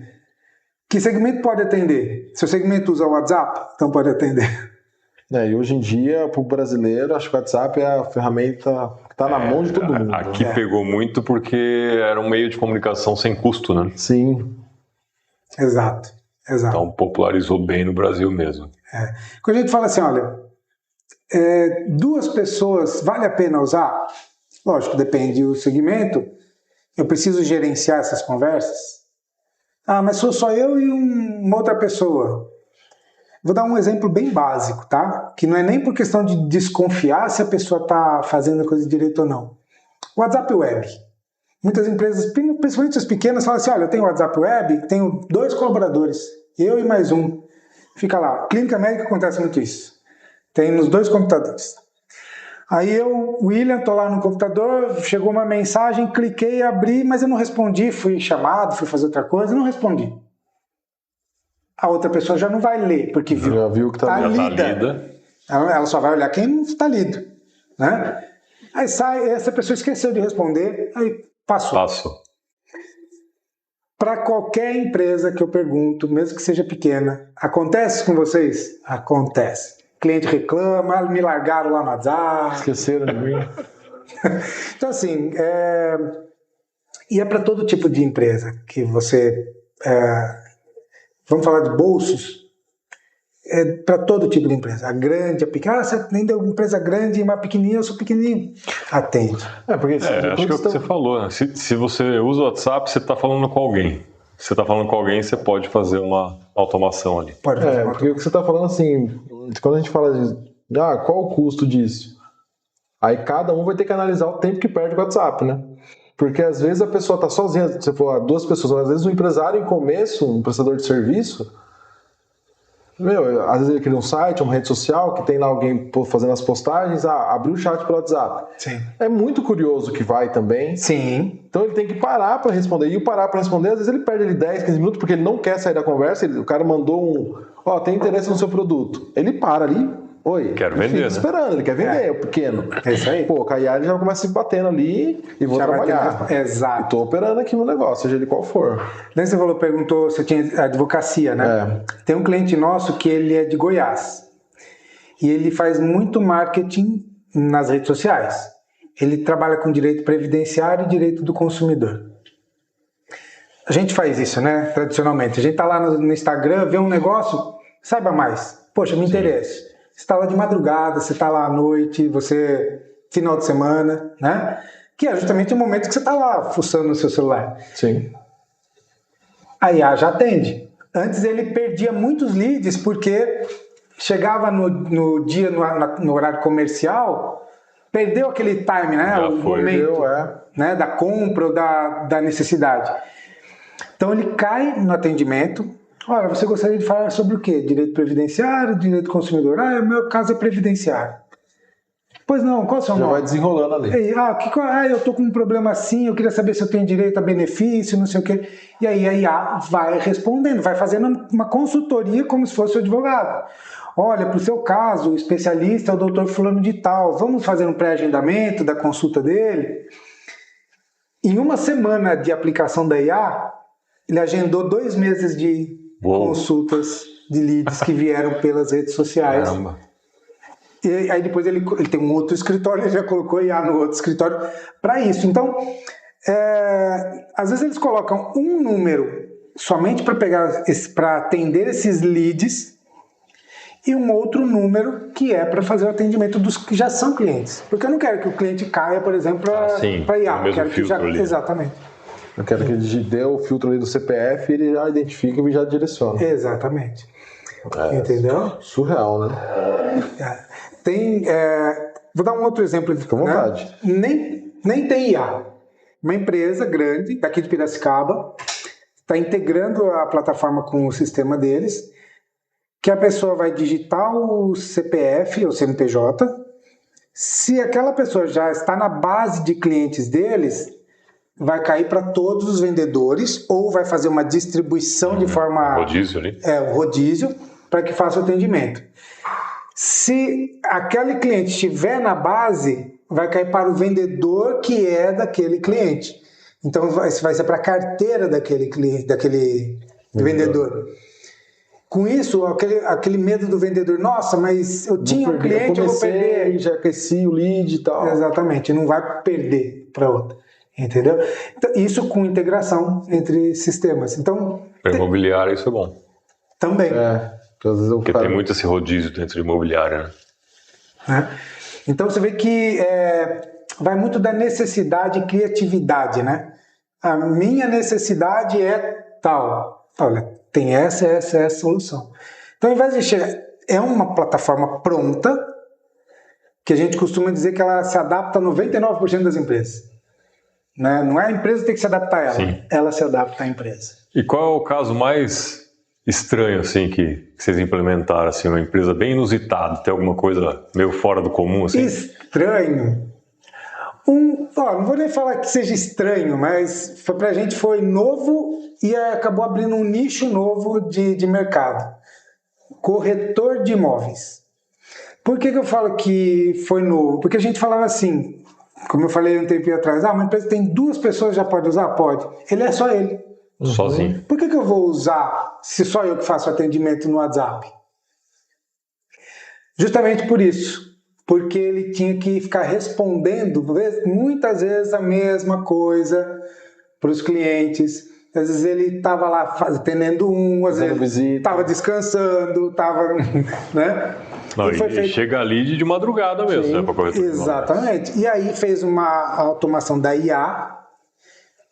que segmento pode atender? Se o segmento usa o WhatsApp, então pode atender. E hoje em dia, para o brasileiro, acho que o WhatsApp é a ferramenta que está na mão de todo mundo. Aqui pegou muito porque era um meio de comunicação sem custo, né? Sim. Exato. Então popularizou bem no Brasil mesmo. Quando a gente fala assim, olha, 2 pessoas, vale a pena usar? Lógico, depende do segmento. Eu preciso gerenciar essas conversas? Mas sou só eu e uma outra pessoa. Vou dar um exemplo bem básico, tá? Que não é nem por questão de desconfiar se a pessoa está fazendo a coisa direito ou não. WhatsApp Web. Muitas empresas, principalmente as pequenas, falam assim, olha, eu tenho WhatsApp Web, tenho 2 colaboradores, eu e mais um. Fica lá. Clínica médica acontece muito isso. Tem nos 2 computadores. Aí eu, William, tô lá no computador, chegou uma mensagem, cliquei, abri, mas eu não respondi, fui chamado, fui fazer outra coisa, não respondi. A outra pessoa já não vai ler, porque já viu que tá lida. Ela só vai olhar quem está lido, né? Aí sai, essa pessoa esqueceu de responder, aí passou. Para qualquer empresa que eu pergunto, mesmo que seja pequena, acontece com vocês? Acontece. Cliente reclama, me largaram lá no WhatsApp. Esqueceram de mim. Então, assim, e é para todo tipo de empresa que você... vamos falar de bolsos, para todo tipo de empresa. A grande, a pequena. Você ainda é uma empresa grande, uma pequenininha, eu sou pequenininho. Atende. Porque acho que é o que você falou. Né? Se você usa o WhatsApp, você está falando com alguém. Se você está falando com alguém, você pode fazer uma automação ali. Pode fazer porque o que você está falando assim, quando a gente fala de qual o custo disso? Aí cada um vai ter que analisar o tempo que perde com o WhatsApp, né? Porque às vezes a pessoa está sozinha, você falou 2 pessoas, às vezes o empresário em começo, um prestador de serviço, às vezes ele cria um site, uma rede social, que tem lá alguém fazendo as postagens, abriu o chat pelo WhatsApp. Sim. É muito curioso que vai também. Sim. Então ele tem que parar para responder. E o parar para responder, às vezes ele perde ali 10, 15 minutos, porque ele não quer sair da conversa, o cara mandou tem interesse no seu produto. Ele para ali, quero vender, fica esperando, ele quer vender, o pequeno. É isso aí. Pô, aí ele já começa se batendo ali e vou trabalhar. Exato. Estou operando aqui no negócio, seja ele qual for. Daí você perguntou se eu tinha advocacia, né? Tem um cliente nosso que ele é de Goiás e ele faz muito marketing nas redes sociais. Ele trabalha com direito previdenciário e direito do consumidor. A gente faz isso, né? Tradicionalmente. A gente tá lá no Instagram, vê um negócio, saiba mais. Poxa, me interessa. Você está lá de madrugada, você está lá à noite, final de semana, né? Que é justamente o momento que você está lá fuçando no seu celular. Sim. A IA já atende. Antes ele perdia muitos leads porque chegava no dia, no horário comercial, perdeu aquele time, né? O momento né? Da compra ou da necessidade. Então ele cai no atendimento. Olha, você gostaria de falar sobre o quê? Direito previdenciário, direito do consumidor? O meu caso é previdenciário. Pois não, qual é o seu nome? Já vai desenrolando ali. Eu tô com um problema assim, eu queria saber se eu tenho direito a benefício, não sei o quê. E aí a IA vai respondendo, vai fazendo uma consultoria como se fosse o advogado. Olha, para o seu caso, o especialista é o doutor fulano de tal, vamos fazer um pré-agendamento da consulta dele? Em uma semana de aplicação da IA, ele agendou 2 meses de consultas de leads que vieram pelas redes sociais. Caramba. E aí depois ele tem um outro escritório, ele já colocou IA no outro escritório para isso. Então, às vezes eles colocam um número somente para atender esses leads e um outro número que é para fazer o atendimento dos que já são clientes. Porque eu não quero que o cliente caia, por exemplo, para IA. O mesmo filtro ali. Exatamente. Eu quero que ele dê o filtro ali do CPF e ele já identifica e já direciona. Exatamente. Entendeu? Surreal, né? Vou dar um outro exemplo. Fica à vontade. Nem tem IA. Uma empresa grande, daqui de Piracicaba, está integrando a plataforma com o sistema deles, que a pessoa vai digitar o CPF ou CNPJ. Se aquela pessoa já está na base de clientes deles, vai cair para todos os vendedores ou vai fazer uma distribuição de forma... Rodízio ali. O rodízio, para que faça o atendimento. Se aquele cliente estiver na base, vai cair para o vendedor que é daquele cliente. Então vai ser para a carteira daquele cliente, daquele vendedor. Com isso, aquele medo do vendedor, nossa, mas eu tinha um cliente, eu vou perder. Já aqueci o lead e tal. Exatamente, não vai perder para outra. Entendeu? Então, isso com integração entre sistemas. Então, para imobiliário isso é bom. Também. Porque tem muito esse rodízio dentro de imobiliário, né? Então você vê que vai muito da necessidade e criatividade, né? A minha necessidade é tal. Olha, tem essa solução. Então, ao invés de chegar, é uma plataforma pronta, que a gente costuma dizer que ela se adapta a 99% das empresas. Né? Não é a empresa que tem que se adaptar a ela, Sim. Ela se adapta à empresa. E qual é o caso mais estranho assim, que vocês implementaram? Assim, uma empresa bem inusitada, tem alguma coisa meio fora do comum? Assim? Estranho? Não vou nem falar que seja estranho, mas pra gente foi novo e acabou abrindo um nicho novo de mercado. Corretor de imóveis. Por que eu falo que foi novo? Porque a gente falava assim, como eu falei um tempinho atrás, uma empresa tem 2 pessoas, já pode usar? Pode. Ele é só ele. Sozinho. Por que eu vou usar se só eu que faço atendimento no WhatsApp? Justamente por isso. Porque ele tinha que ficar respondendo muitas vezes a mesma coisa para os clientes. Às vezes ele estava lá atendendo às vezes estava descansando, estava, né? Não, e chega ali de madrugada mesmo, Sim, né? Para corretor. Exatamente. E aí fez uma automação da IA.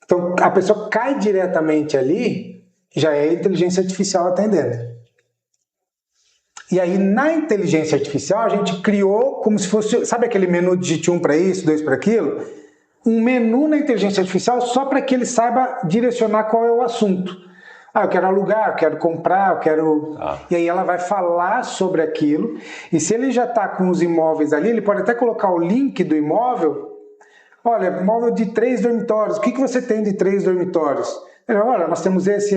Então a pessoa cai diretamente ali, já é inteligência artificial atendendo. E aí, na inteligência artificial, a gente criou como se fosse, sabe aquele menu digite 1 para isso, 2 para aquilo? Um menu na inteligência artificial só para que ele saiba direcionar qual é o assunto. Eu quero alugar, eu quero comprar, eu quero... E aí ela vai falar sobre aquilo. E se ele já está com os imóveis ali, ele pode até colocar o link do imóvel. Olha, imóvel de 3 dormitórios. O que você tem de 3 dormitórios? Olha, nós temos esse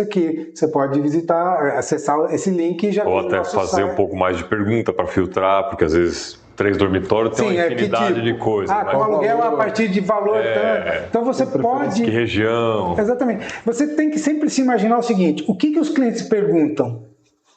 aqui. Você pode visitar, acessar esse link e já... Ou até fazer um pouco mais de pergunta para filtrar, porque às vezes 3 dormitórios tem uma infinidade de coisas. Com aluguel a partir de valor tanto. Então você pode... Que região... Exatamente. Você tem que sempre se imaginar o seguinte, o que os clientes perguntam?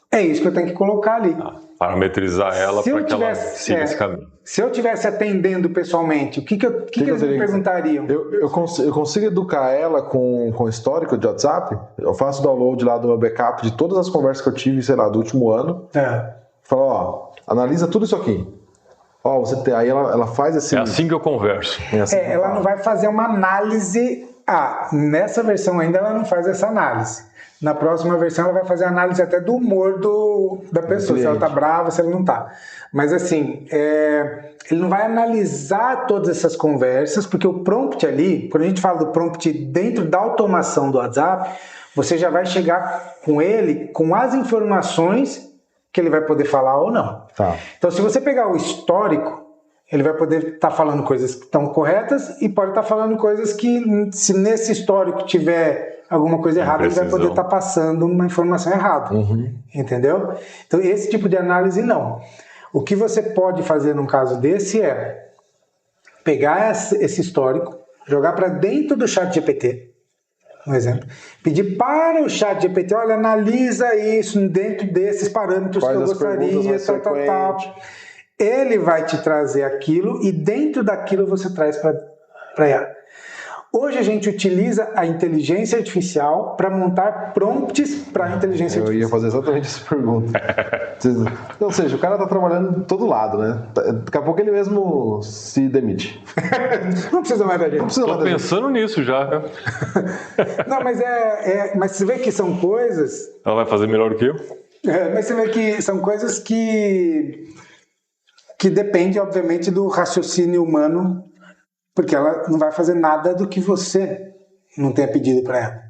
É isso que eu tenho que colocar ali. Parametrizar ela para que ela siga esse caminho. Se eu estivesse atendendo pessoalmente, o que eles me perguntariam? Eu consigo educar ela com histórico de WhatsApp? Eu faço download lá do meu backup de todas as conversas que eu tive, sei lá, do último ano. Falo, analisa tudo isso aqui. Você tem, aí ela faz assim. É assim que eu converso. Ela não vai fazer uma análise. Nessa versão ainda ela não faz essa análise. Na próxima versão ela vai fazer análise até do humor da pessoa, se ela tá brava, se ela não tá. Mas assim, ele não vai analisar todas essas conversas, porque o prompt ali, quando a gente fala do prompt dentro da automação do WhatsApp, você já vai chegar com ele com as informações que ele vai poder falar ou não. Então, se você pegar o histórico, ele vai poder estar falando coisas que estão corretas e pode estar falando coisas que, se nesse histórico tiver alguma coisa errada, ele vai poder estar passando uma informação errada. Entendeu? Então, esse tipo de análise, não. O que você pode fazer num caso desse é pegar esse histórico, jogar para dentro do ChatGPT, um exemplo, pedir para o ChatGPT, olha, analisa isso dentro desses parâmetros que eu gostaria, tal. Ele vai te trazer aquilo e dentro daquilo você traz para IA. Hoje a gente utiliza a inteligência artificial para montar prompts para a inteligência artificial. Eu ia fazer exatamente essa pergunta. Ou seja, o cara está trabalhando de todo lado, né? Daqui a pouco ele mesmo se demite. Não precisa mais da gente. Estou pensando nisso já. Não, mas você vê que são coisas... Ela vai fazer melhor do que eu? Mas você vê que são coisas que dependem, obviamente, do raciocínio humano, porque ela não vai fazer nada do que você não tenha pedido para ela.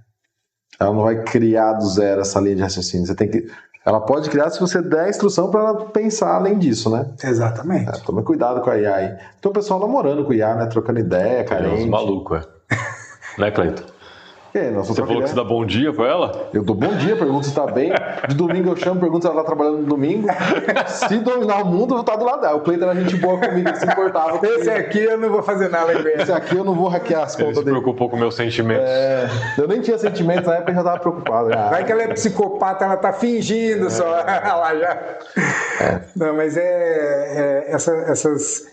Ela não vai criar do zero essa linha de raciocínio. Ela pode criar se você der a instrução para ela pensar além disso, né? Exatamente. Tome cuidado com a IA aí. Então o pessoal namorando com o IA, né? Trocando ideia, carente. Maluco, Né, Cleiton? Você falou que você dá bom dia pra ela? Eu dou bom dia, pergunto se tá bem. De domingo eu chamo, pergunto se ela tá trabalhando no domingo. Se dominar o mundo, eu vou estar do lado dela. O Cleiton era gente boa comigo, que se importava. Esse aqui eu não vou fazer nada com ele. Esse aqui eu não vou hackear as contas dele. Ele se preocupou com meus sentimentos. Eu nem tinha sentimentos, na época eu já tava preocupado. Vai que ela é psicopata, ela tá fingindo só. Ela já... Não, mas essas...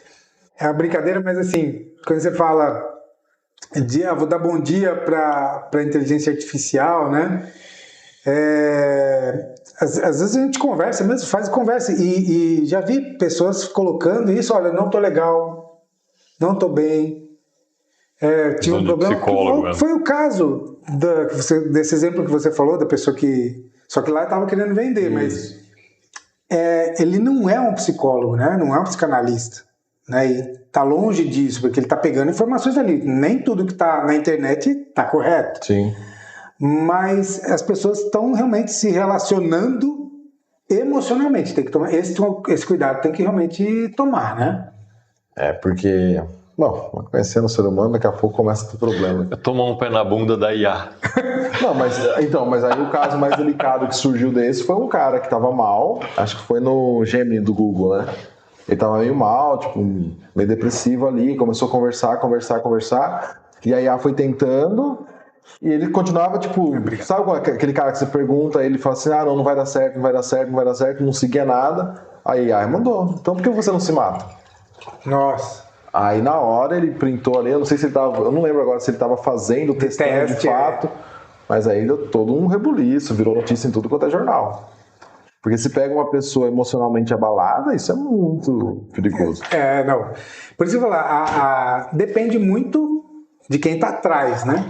É a brincadeira, mas assim, quando você fala... vou dar bom dia para a inteligência artificial, né? Às vezes a gente conversa mesmo, faz conversa, e já vi pessoas colocando isso, olha, não tô legal, não tô bem, tive um problema. Foi o caso desse exemplo que você falou, da pessoa que... Só que lá estava querendo vender, mas ele não é um psicólogo, né? Não é um psicanalista, né? E tá longe disso, porque ele tá pegando informações ali. Nem tudo que tá na internet tá correto. Sim. Mas as pessoas estão realmente se relacionando emocionalmente. Tem que tomar esse cuidado, tem que realmente tomar, né? Porque... Bom, conhecendo o ser humano, daqui a pouco começa a ter problema. Tomar um pé na bunda da IA. Não, mas aí o caso mais delicado que surgiu desse foi um cara que tava mal, acho que foi no Gemini do Google, né? Ele tava meio mal, tipo, meio depressivo ali, começou a conversar, e a IA foi tentando, e ele continuava, tipo, sabe aquele cara que você pergunta, ele fala assim, não vai dar certo, não seguia nada, aí a IA mandou, então por que você não se mata? Nossa. Aí na hora ele printou ali, eu não lembro agora se ele tava fazendo, testando de fato, mas aí deu todo um rebuliço, virou notícia em tudo quanto é jornal. Porque se pega uma pessoa emocionalmente abalada, isso é muito perigoso. Não. Por isso que eu falar, depende muito de quem está atrás, né?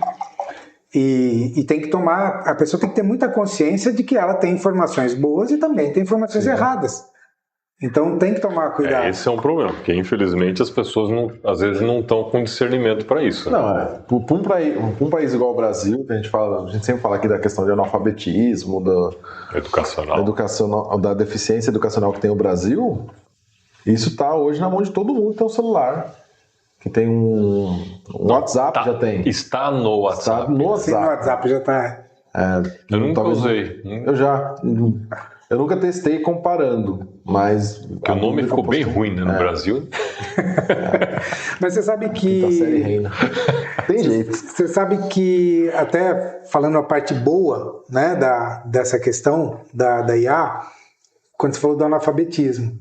E tem que a pessoa tem que ter muita consciência de que ela tem informações boas e também tem informações erradas. Então tem que tomar cuidado. Esse é um problema, porque infelizmente as pessoas às vezes não estão com discernimento para isso. Né? Não, para um país igual o Brasil, que a gente sempre fala aqui da questão de analfabetismo, da deficiência educacional que tem o Brasil, isso está hoje na mão de todo mundo que tem um celular. Que tem um WhatsApp, já tem. Está no WhatsApp. Está no WhatsApp. Sim, no WhatsApp já está. Eu nunca usei. Eu nunca testei comparando, mas... Porque o nome ficou bem ruim, né, no Brasil. Mas você sabe que... Da série reina. Tem jeito. Você sabe que, até falando a parte boa, né, dessa questão da IA, quando você falou do analfabetismo.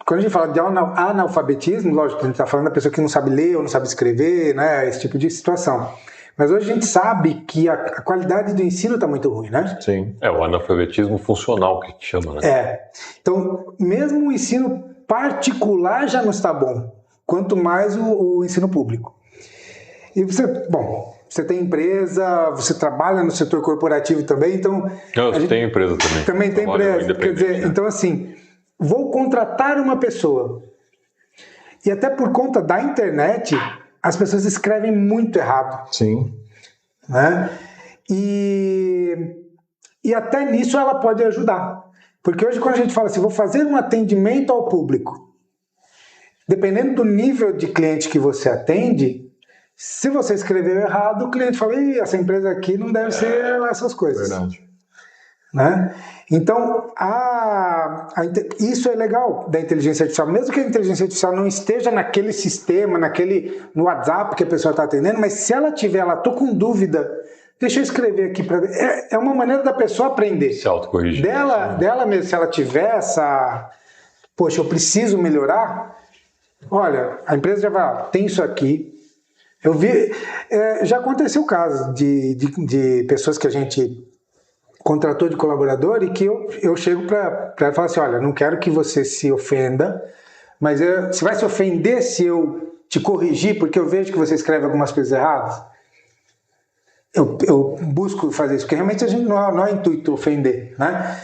Quando a gente fala de analfabetismo, lógico, a gente está falando da pessoa que não sabe ler ou não sabe escrever, né, esse tipo de situação. Mas hoje a gente sabe que a qualidade do ensino está muito ruim, né? Sim. O analfabetismo funcional que chama, né? Então, mesmo o ensino particular já não está bom, quanto mais o ensino público. E você tem empresa, você trabalha no setor corporativo também, então... Eu tenho empresa também. Também tem empresa. Quer dizer, então assim, vou contratar uma pessoa. E até por conta da internet... As pessoas escrevem muito errado. Sim. Né? E até nisso ela pode ajudar. Porque hoje quando a gente fala assim, vou fazer um atendimento ao público, dependendo do nível de cliente que você atende, se você escreveu errado, o cliente fala, essa empresa aqui não deve ser essas coisas. Verdade. Né? Então, isso é legal da inteligência artificial. Mesmo que a inteligência artificial não esteja naquele sistema, no WhatsApp que a pessoa está atendendo, mas se ela tiver, estou com dúvida, deixa eu escrever aqui para ver. É uma maneira da pessoa aprender. Se autocorrigir. Dela mesmo, se ela tiver poxa, eu preciso melhorar, olha, a empresa já vai, tem isso aqui. Eu vi, já aconteceu o caso de pessoas que a gente contratou de colaborador e que eu chego para ela e falo assim, olha, não quero que você se ofenda, mas você vai se ofender se eu te corrigir porque eu vejo que você escreve algumas coisas erradas? Eu busco fazer isso, porque realmente a gente não é intuito ofender, né?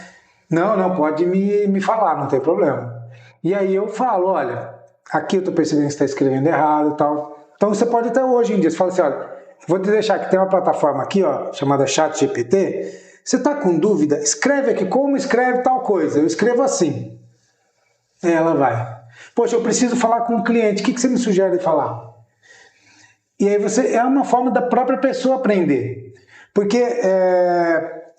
Não, pode me falar, não tem problema. E aí eu falo, olha, aqui eu tô percebendo que você está escrevendo errado e tal. Então você pode até hoje em dia, você fala assim, olha, vou te deixar que tem uma plataforma aqui, chamada ChatGPT. Você está com dúvida? Escreve aqui como escreve tal coisa. Eu escrevo assim. Ela vai. Poxa, eu preciso falar com o cliente. O que você me sugere falar? E aí é uma forma da própria pessoa aprender. Porque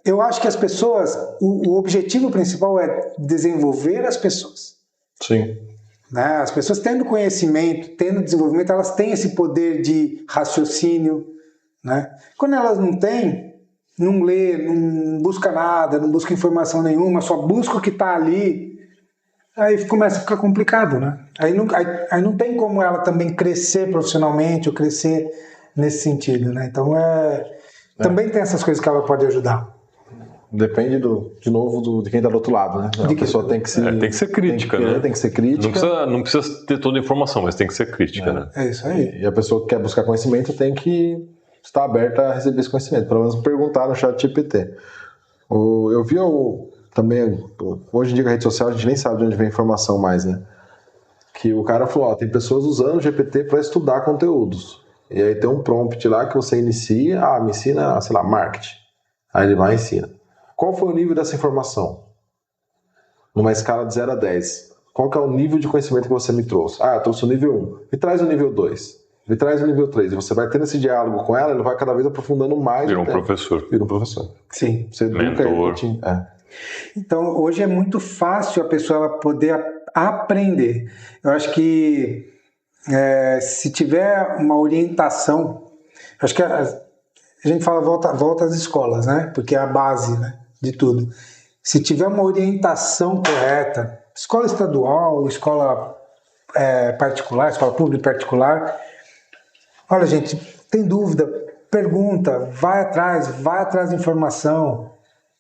eu acho que as pessoas, o objetivo principal é desenvolver as pessoas. Sim. Né? As pessoas tendo conhecimento, tendo desenvolvimento, elas têm esse poder de raciocínio. Né? Quando elas não têm, não lê, não busca nada, não busca informação nenhuma, só busca o que está ali, aí começa a ficar complicado. Né? Aí não tem como ela também crescer profissionalmente ou crescer nesse sentido. Né? Então, também tem essas coisas que ela pode ajudar. Depende, de quem está do outro lado, né? A pessoa tem que ser crítica, né? Tem que ser crítica. Não precisa ter toda a informação, mas tem que ser crítica, né? É isso aí. E a pessoa que quer buscar conhecimento tem que estar aberta a receber esse conhecimento. Pelo menos perguntar no chat GPT. Eu vi também, hoje em dia com a rede social, a gente nem sabe de onde vem a informação mais, né? Que o cara falou, tem pessoas usando o GPT para estudar conteúdos. E aí tem um prompt lá que você inicia, me ensina, sei lá, marketing. Aí ele vai e ensina. Qual foi o nível dessa informação? Numa escala de 0 a 10. Qual que é o nível de conhecimento que você me trouxe? Eu trouxe o nível 1. Me traz o nível 2. Me traz o nível 3. E você vai tendo esse diálogo com ela, ele vai cada vez aprofundando mais. Vira um professor. Vira um professor. Sim. Você mentor. Então, hoje é muito fácil a pessoa ela poder aprender. Eu acho que se tiver uma orientação, acho que a gente fala volta às escolas, né? Porque é a base, né, de tudo. Se tiver uma orientação correta, escola estadual, escola particular, escola pública particular, olha, gente, tem dúvida, pergunta, vai atrás de informação.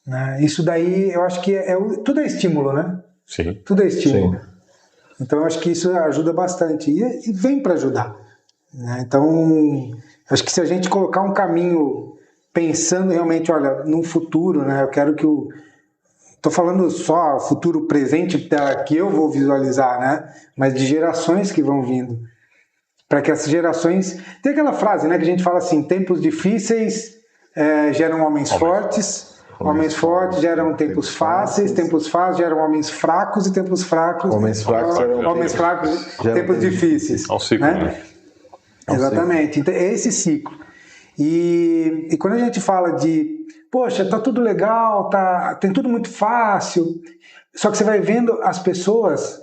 Né? Isso daí, eu acho que tudo é estímulo, né? Sim. Tudo é estímulo. Sim. Então, eu acho que isso ajuda bastante. E vem para ajudar. Né? Então, acho que se a gente colocar um caminho pensando realmente, olha, no futuro, né? Eu quero que estou falando só o futuro presente que eu vou visualizar, né? Mas de gerações que vão vindo. Para que essas gerações... Tem aquela frase, né? Que a gente fala assim, tempos difíceis geram homens fortes... Homens fortes geram tempos fáceis geram homens fracos e tempos fracos... Homens fracos geram tempos difíceis. É um ciclo, né? Exatamente. Então, é esse ciclo. E quando a gente fala de, poxa, tá tudo legal, tem tudo muito fácil, só que você vai vendo as pessoas,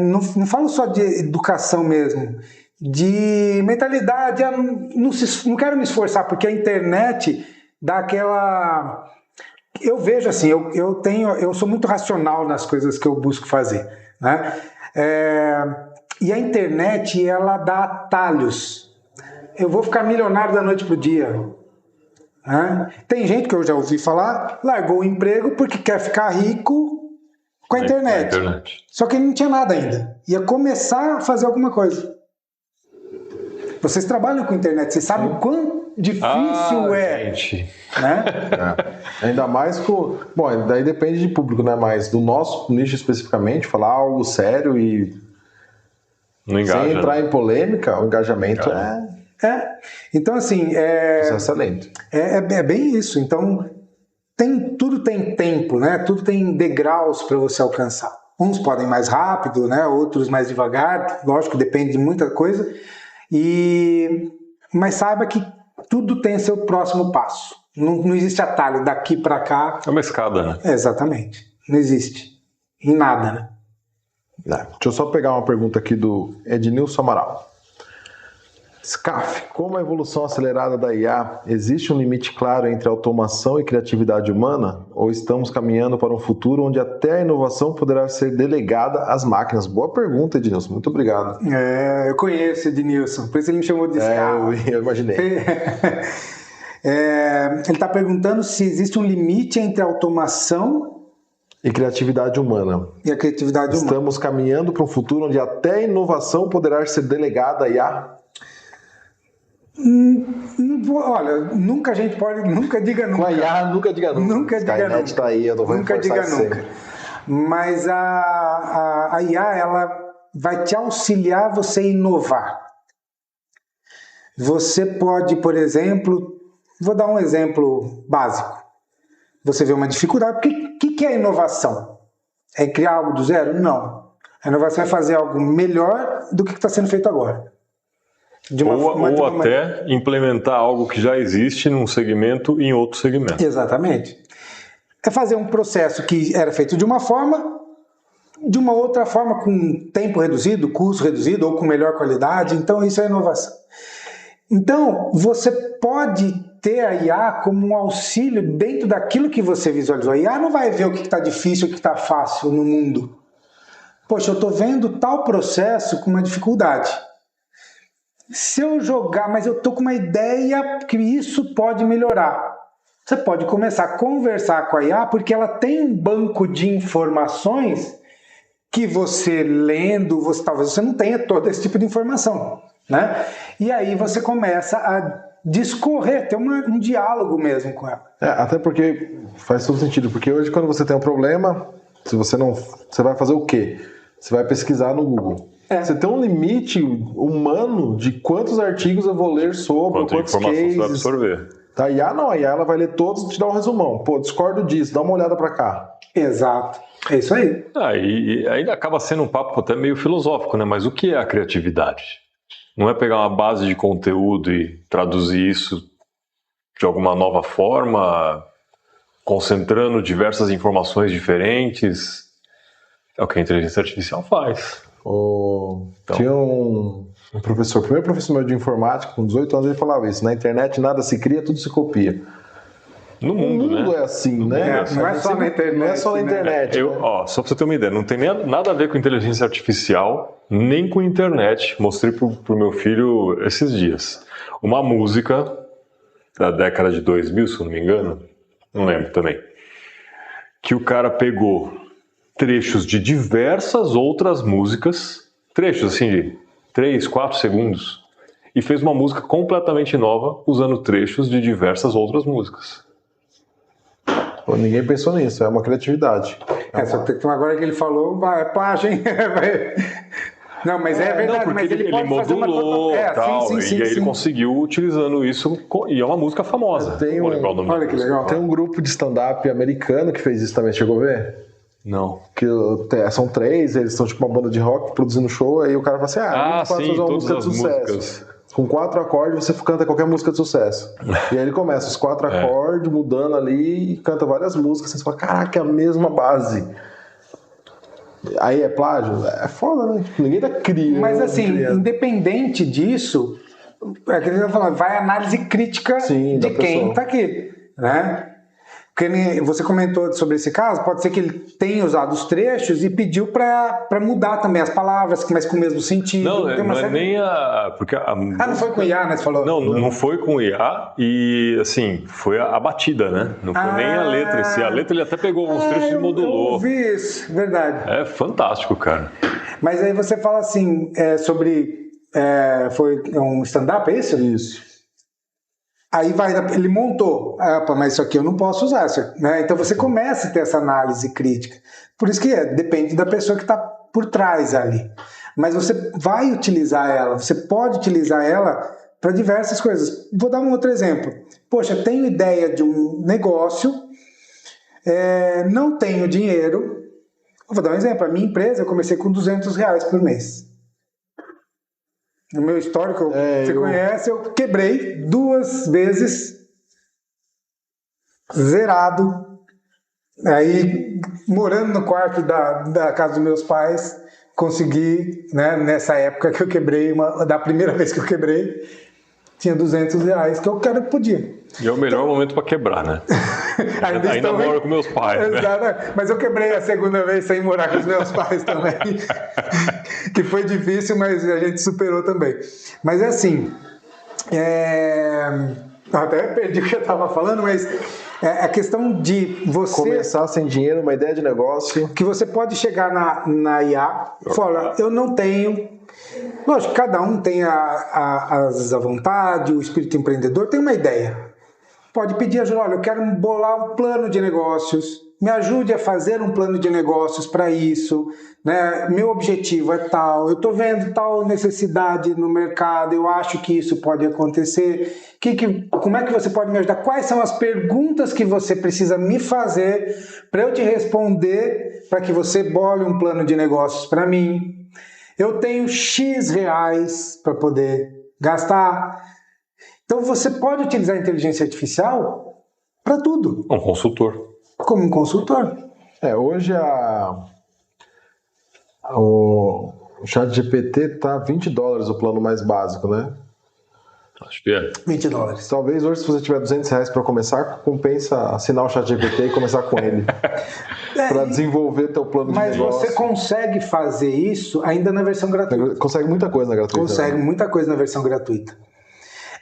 não falo só de educação mesmo, de mentalidade, não quero me esforçar, porque a internet dá aquela... Eu vejo assim, eu sou muito racional nas coisas que eu busco fazer, né? E a internet, ela dá atalhos. Eu vou ficar milionário da noite pro dia. Né? Tem gente que eu já ouvi falar, largou o emprego porque quer ficar rico com a internet. Só que ele não tinha nada ainda. Ia começar a fazer alguma coisa. Vocês trabalham com internet, vocês sabem o quão difícil gente. Né? Ainda mais com... Bom, daí depende de público, né? Mas do nosso nicho especificamente, falar algo sério e... Sem entrar em polêmica, o engajamento Então, assim... Processo lento. É bem isso. Então, tudo tem tempo, né? Tudo tem degraus para você alcançar. Uns podem mais rápido, né? Outros mais devagar. Lógico, depende de muita coisa. Mas saiba que tudo tem seu próximo passo. Não existe atalho daqui para cá. É uma escada, né? Exatamente. Não existe. Em nada, né? Deixa eu só pegar uma pergunta aqui do Ednilson Amaral. SCAF, como a evolução acelerada da IA, existe um limite claro entre automação e criatividade humana? Ou estamos caminhando para um futuro onde até a inovação poderá ser delegada às máquinas? Boa pergunta, Ednilson. Muito obrigado. Eu conheço Ednilson, por isso ele me chamou de SCAF. Eu imaginei. Ele está perguntando se existe um limite entre automação e criatividade humana. E a criatividade humana. Estamos caminhando para um futuro onde até a inovação poderá ser delegada à IA? Olha, nunca diga nunca. Com a IA, nunca diga nunca. Nunca diga nunca. Tá aí, eu não vou nunca diga nunca. Mas a IA, ela vai te auxiliar você a inovar. Você pode, por exemplo, vou dar um exemplo básico. Você vê uma dificuldade, o que é inovação? É criar algo do zero? Não. A inovação é fazer algo melhor do que está sendo feito agora. Ou até implementar algo que já existe num segmento em outro segmento. Exatamente. É fazer um processo que era feito de uma forma, de uma outra forma, com tempo reduzido, custo reduzido ou com melhor qualidade. Então, isso é inovação. Então, você pode ter a IA como um auxílio dentro daquilo que você visualizou. A IA não vai ver o que está difícil, o que está fácil no mundo. Poxa, eu estou vendo tal processo com uma dificuldade. Se eu jogar, mas eu estou com uma ideia que isso pode melhorar. Você pode começar a conversar com a IA, porque ela tem um banco de informações que você lendo, talvez você não tenha todo esse tipo de informação, né? E aí você começa a discorrer, ter um diálogo mesmo com ela. Até porque faz todo sentido, porque hoje quando você tem um problema, você vai fazer o quê? Você vai pesquisar no Google. Você tem um limite humano de quantos artigos eu vou ler sobre, quantos informação cases. você vai absorver. Tá, a IA não, a IA ela vai ler todos e te dar um resumão. Pô, discordo disso, dá uma olhada pra cá. Exato, é isso aí. E ainda acaba sendo um papo até meio filosófico, né? Mas o que é a criatividade? Não é pegar uma base de conteúdo e traduzir isso de alguma nova forma, concentrando diversas informações diferentes? É o que a inteligência artificial faz. Tinha um professor, o primeiro professor meu de informática, com 18 anos, ele falava isso: na internet nada se cria, tudo se copia. No mundo, né? É assim, né? Não é só na internet. Não é só na internet. Só pra você ter uma ideia, não tem nada a ver com inteligência artificial, nem com internet. Mostrei pro meu filho esses dias. Uma música da década de 2000, se eu não me engano, não lembro também, que o cara pegou trechos de diversas outras músicas, trechos assim de 3, 4 segundos, e fez uma música completamente nova usando trechos de diversas outras músicas. Pô, ninguém pensou nisso, é uma criatividade. Só que agora que ele falou, é plágio, hein? Não, mas é verdade. Não, porque mas ele modulou e tal, e aí ele conseguiu utilizando isso, e é uma música famosa. Olha que legal. Tem um grupo de stand-up americano que fez isso também, chegou a ver? Não. Que são 3, eles são tipo uma banda de rock produzindo show, aí o cara fala assim, sim, fazer uma música de sucesso. Músicas. Com 4 acordes você canta qualquer música de sucesso. E aí ele começa os 4 acordes mudando ali e canta várias músicas. Você fala, caraca, é a mesma base. Aí é plágio? É foda, né? Ninguém tá criando. Mas assim, independente disso, é que ele vai falar, vai análise crítica de quem tá aqui, né? Porque você comentou sobre esse caso, pode ser que ele tenha usado os trechos e pediu para mudar também as palavras, mas com o mesmo sentido. Não é nem a... Porque não foi com IA, né? Você falou. Não foi com IA e, assim, foi a batida, né? Não foi nem a letra. A letra ele até pegou alguns trechos e modulou. Eu ouvi isso, verdade. É fantástico, cara. Mas aí você fala assim, sobre... foi um stand-up, é isso? Isso. Aí ele montou, mas isso aqui eu não posso usar, né? Então você começa a ter essa análise crítica. Por isso que depende da pessoa que está por trás ali. Mas você vai utilizar ela, você pode utilizar ela para diversas coisas. Vou dar um outro exemplo. Poxa, tenho ideia de um negócio, não tenho dinheiro. Vou dar um exemplo. A minha empresa, eu comecei com R$200 por mês. No meu histórico, você conhece, eu quebrei 2 vezes, zerado. Aí, morando no quarto da casa dos meus pais, consegui, né, nessa época que eu quebrei, da primeira vez que eu quebrei, tinha R$200, que eu quero que podia. E é o melhor momento para quebrar, né? Ainda moro com meus pais, né? Mas eu quebrei a segunda vez sem morar com os meus pais também. Que foi difícil, mas a gente superou também. Mas é assim... Até perdi o que eu estava falando, mas a questão de você... Começar sem dinheiro, uma ideia de negócio... Que você pode chegar na IA e falar, eu não tenho... Lógico, cada um tem a vontade, o espírito empreendedor, tem uma ideia. Pode pedir ajuda, olha, eu quero bolar um plano de negócios, me ajude a fazer um plano de negócios para isso, né? Meu objetivo é tal, eu estou vendo tal necessidade no mercado, eu acho que isso pode acontecer, como é que você pode me ajudar? Quais são as perguntas que você precisa me fazer para eu te responder, para que você bole um plano de negócios para mim? Eu tenho X reais para poder gastar. Então você pode utilizar a inteligência artificial para tudo. Um consultor. Como um consultor. Hoje o ChatGPT tá $20 o plano mais básico, né? Acho que é. $20. Talvez hoje, se você tiver R$200 para começar, compensa assinar o ChatGPT e começar com ele. Para desenvolver teu plano de negócio. Mas você consegue fazer isso ainda na versão gratuita. Consegue muita coisa na gratuita. Consegue muita coisa na versão gratuita.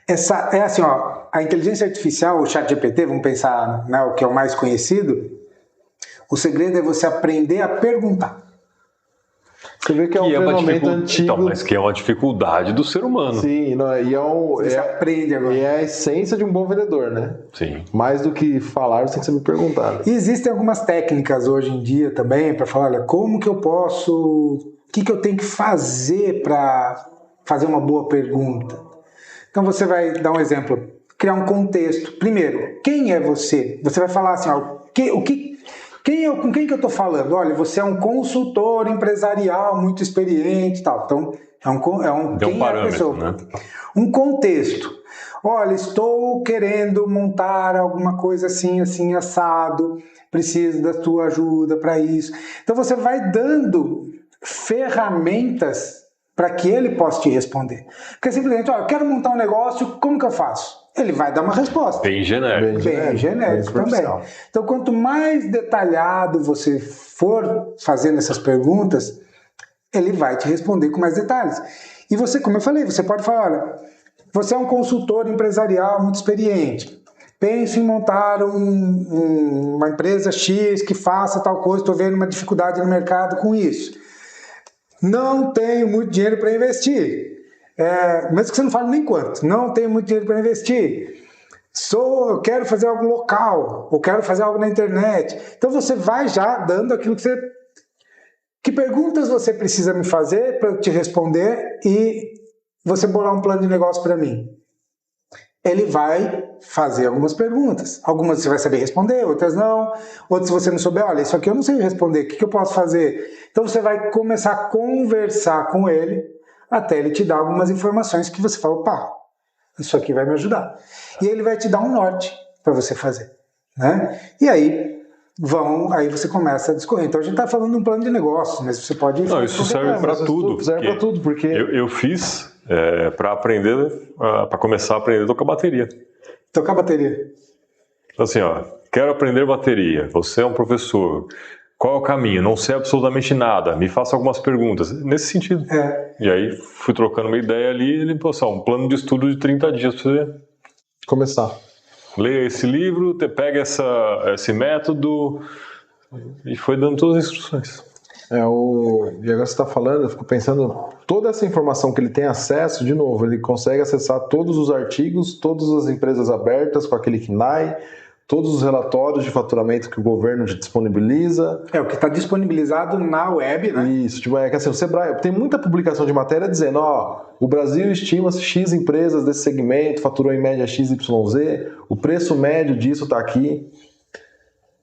É assim, ó, a inteligência artificial, o ChatGPT, vamos pensar, né, o que é o mais conhecido, o segredo é você aprender a perguntar. Você vê que é um treinamento antigo. Então, mas que é uma dificuldade do ser humano. Sim, você aprende agora. E é a essência de um bom vendedor, né? Sim. Mais do que falar, você tem que saber perguntar. E existem algumas técnicas hoje em dia também para falar, olha, como que eu posso, o que eu tenho que fazer para fazer uma boa pergunta? Então você vai dar um exemplo, criar um contexto. Primeiro, quem é você? Você vai falar assim, ó, com quem que eu estou falando? Olha, você é um consultor empresarial muito experiente e tal. Então, quem é a pessoa? Né? Um contexto. Olha, estou querendo montar alguma coisa assim, assim, assado. Preciso da tua ajuda para isso. Então, você vai dando ferramentas para que ele possa te responder. Porque simplesmente, olha, eu quero montar um negócio, como que eu faço? Ele vai dar uma resposta. Bem genérico. Bem genérico também. Então, quanto mais detalhado você for fazendo essas perguntas, ele vai te responder com mais detalhes. E você, como eu falei, você pode falar, olha, você é um consultor empresarial muito experiente. Penso em montar uma empresa X que faça tal coisa, estou vendo uma dificuldade no mercado com isso. Não tenho muito dinheiro para investir. Mesmo que você não fale nem quanto, não tenho muito dinheiro para investir. Eu quero fazer algo local, ou quero fazer algo na internet. Então você vai já dando aquilo que você... Que perguntas você precisa me fazer para eu te responder e você bolar um plano de negócio para mim? Ele vai fazer algumas perguntas. Algumas você vai saber responder, outras não. Outras, se você não souber, olha, isso aqui eu não sei responder, o que eu posso fazer? Então você vai começar a conversar com ele até ele te dar algumas informações que você fala, opa, isso aqui vai me ajudar. E ele vai te dar um norte para você fazer, né? E aí você começa a discorrer. Então a gente está falando de um plano de negócio, mas você pode... Não, isso serve para tudo. Serve para tudo, porque... Eu fiz para aprender, para começar a aprender a tocar bateria. Tocar bateria. Então assim, ó, quero aprender bateria, você é um professor... Qual é o caminho? Não sei absolutamente nada. Me faça algumas perguntas. Nesse sentido. E aí fui trocando uma ideia ali. Ele falou um plano de estudo de 30 dias para você começar. Leia esse livro, pega esse método. E foi dando todas as instruções. E agora você está falando, eu fico pensando, toda essa informação que ele tem acesso, de novo, ele consegue acessar todos os artigos, todas as empresas abertas com aquele KNAI, todos os relatórios de faturamento que o governo disponibiliza. O que está disponibilizado na web, né? Isso, que assim, o Sebrae tem muita publicação de matéria dizendo, o Brasil estima X empresas desse segmento, faturou em média XYZ, o preço médio disso está aqui.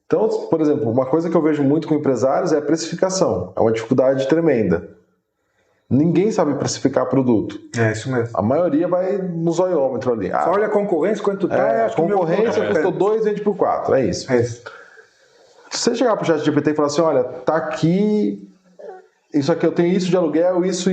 Então, por exemplo, uma coisa que eu vejo muito com empresários é a precificação. É uma dificuldade tremenda. Ninguém sabe precificar produto. É isso mesmo. A maioria vai no zoiômetro ali. Só olha a concorrência, quanto tá. A concorrência custou 2, vende por 4. É isso. Se você chegar pro ChatGPT e falar assim, olha, tá aqui, isso aqui, eu tenho isso de aluguel, isso,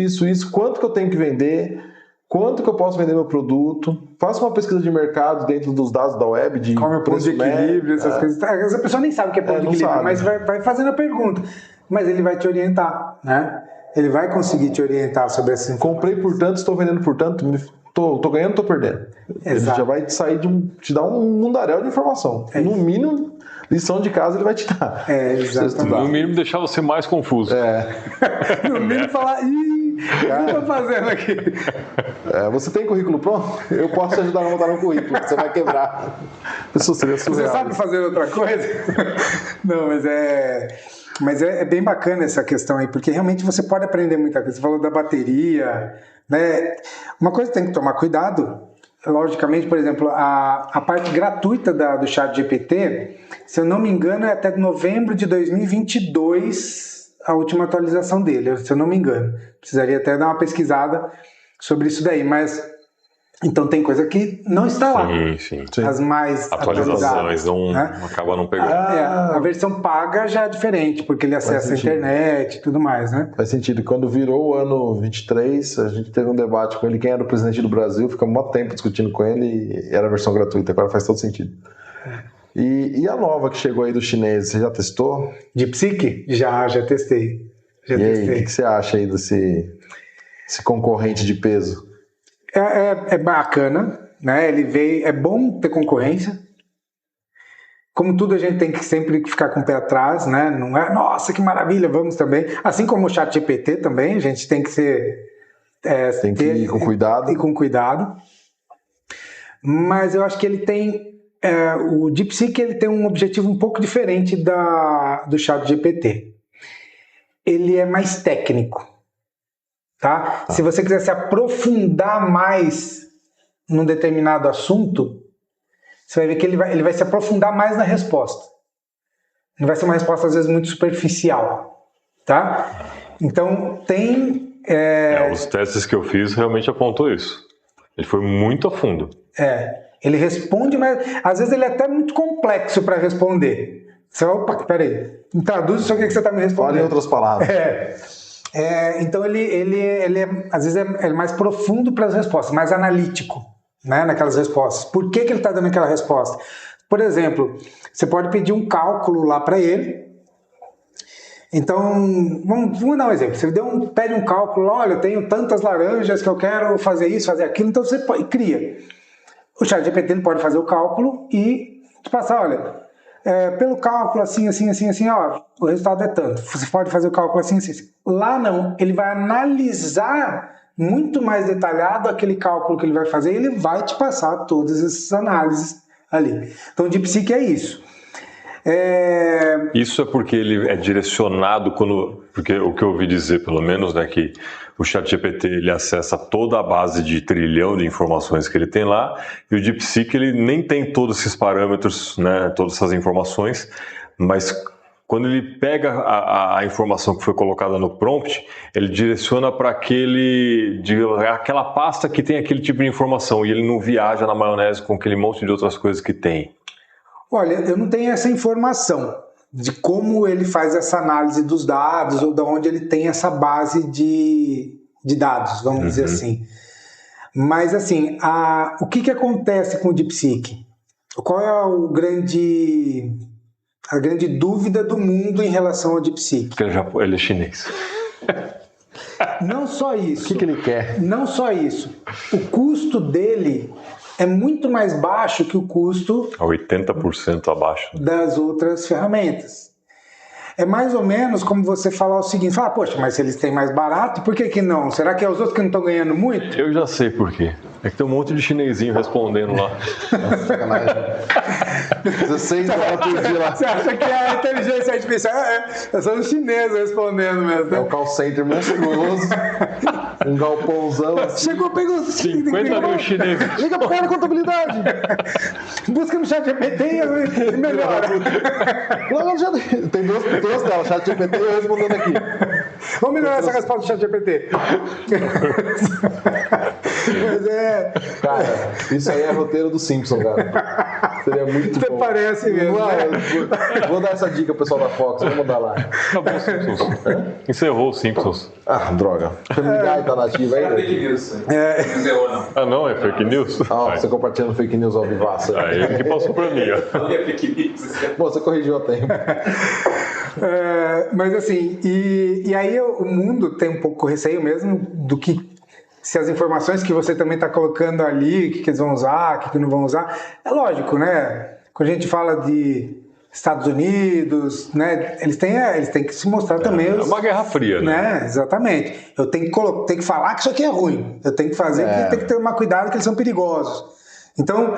quanto que eu tenho que vender, quanto que eu posso vender meu produto, faça uma pesquisa de mercado dentro dos dados da web, de como é ponto de equilíbrio, essas coisas. Essa pessoa nem sabe o que é ponto de equilíbrio, sabe. Mas vai fazendo a pergunta. Mas ele vai te orientar, né? Ele vai conseguir te orientar sobre essa informação. Comprei por tanto, estou vendendo por tanto, tô ganhando, tô perdendo. Exato. Ele já vai sair te dar um mundaréu de informação. No mínimo, lição de casa ele vai te dar. Exatamente. No mínimo, deixar você mais confuso. No mínimo, falar, o que eu tô fazendo aqui? Você tem currículo pronto? Eu posso te ajudar a montar um currículo, você vai quebrar. Isso seria surreal. Você sabe fazer outra coisa? Não, mas é bem bacana essa questão aí, porque realmente você pode aprender muita coisa. Você falou da bateria, né? Uma coisa que tem que tomar cuidado, logicamente, por exemplo, a parte gratuita do ChatGPT, se eu não me engano, é até novembro de 2022 a última atualização dele, se eu não me engano. Precisaria até dar uma pesquisada sobre isso daí, mas Então tem coisa que não está lá. Sim. As mais atualizações acaba não pegando. A versão paga já é diferente, porque ele acessa a internet e tudo mais, né? Faz sentido. Quando virou o ano 23, a gente teve um debate com ele, quem era o presidente do Brasil, ficamos um tempo discutindo com ele e era a versão gratuita, agora faz todo sentido. E a nova que chegou aí do chinês, você já testou? DeepSeek? Já testei. E aí, o que você acha aí desse concorrente de peso? É bacana, né? É bom ter concorrência. Como tudo, a gente tem que sempre ficar com o pé atrás, né? Não é, nossa, que maravilha, vamos também. Assim como o ChatGPT também, a gente tem que ser... tem que ir com cuidado. E com cuidado. Mas eu acho que ele tem... o DeepSeek ele tem um objetivo um pouco diferente do ChatGPT. Ele é mais técnico. Tá? Se você quiser se aprofundar mais num determinado assunto, você vai ver que ele vai se aprofundar mais na resposta. Não vai ser uma resposta, às vezes, muito superficial. Tá? Então, tem... os testes que eu fiz realmente apontou isso. Ele foi muito a fundo. Ele responde, mas às vezes ele é até muito complexo para responder. Você vai, opa, peraí, traduz isso aqui que você está me respondendo. Fala em outras palavras. Então ele às vezes é mais profundo para as respostas, mais analítico, né, naquelas respostas. Por que ele está dando aquela resposta? Por exemplo, você pode pedir um cálculo lá para ele. Então, vamos dar um exemplo. Você pede um cálculo, olha, eu tenho tantas laranjas que eu quero fazer isso, fazer aquilo, então você cria. O ChatGPT ele pode fazer o cálculo e te passar, olha... pelo cálculo assim, ó, o resultado é tanto. Você pode fazer o cálculo assim. Lá não, ele vai analisar muito mais detalhado aquele cálculo que ele vai fazer e ele vai te passar todas essas análises ali. Então o DeepSeek é isso. Isso é porque ele é direcionado porque o que eu ouvi dizer, pelo menos, né, que o ChatGPT ele acessa toda a base de trilhão de informações que ele tem lá, e o DeepSeek ele nem tem todos esses parâmetros, né, todas essas informações, mas quando ele pega a informação que foi colocada no prompt, ele direciona para aquela pasta que tem aquele tipo de informação, e ele não viaja na maionese com aquele monte de outras coisas que tem. Olha, eu não tenho essa informação de como ele faz essa análise dos dados ou de onde ele tem essa base de dados, vamos dizer assim. Mas, assim, o que acontece com o DeepSeek? Qual é a grande dúvida do mundo em relação ao DeepSeek? Que ele é chinês. Não só isso. O que ele quer? Não só isso. O custo dele é muito mais baixo que o custo... 80% abaixo. Das outras ferramentas. É mais ou menos como você falar o seguinte, poxa, mas se eles têm mais barato, por que não? Será que é os outros que não estão ganhando muito? Eu já sei por quê. É que tem um monte de chinesinho respondendo lá. Sacanagem. 16 horas por dia lá. Você acha que a inteligência artificial são os chineses respondendo mesmo? É um call center monstruoso, um galpãozão. Chegou, pegou 50 mil chineses. Liga pro cara de contabilidade. Busca no ChatGPT e melhora. Tem duas telas, ChatGPT e eu respondendo aqui. Vamos melhorar essa resposta do ChatGPT. Mas Cara, isso aí é roteiro do Simpson, cara. Seria muito bom. Parece mesmo. Vou dar essa dica pro pessoal da Fox, vamos mandar lá. Acabou o Simpsons. Encerrou o Simpsons. Droga. Family Guy tá nativa ainda? Fake news. Não encerrou, não. Não, é fake news? Você compartilhando fake news ao vivaço. Aí ele que passou pra mim, ó. Não é fake news. Bom, você corrigiu a tempo. Mas assim, e aí o mundo tem um pouco receio mesmo do que se as informações que você também está colocando ali, o que eles vão usar, o que não vão usar. É lógico, né? Quando a gente fala de Estados Unidos, né? Eles têm que se mostrar também. É uma guerra fria, né? Exatamente. Eu tenho que falar que isso aqui é ruim. Eu tenho que fazer que tem que tomar cuidado que eles são perigosos. Então,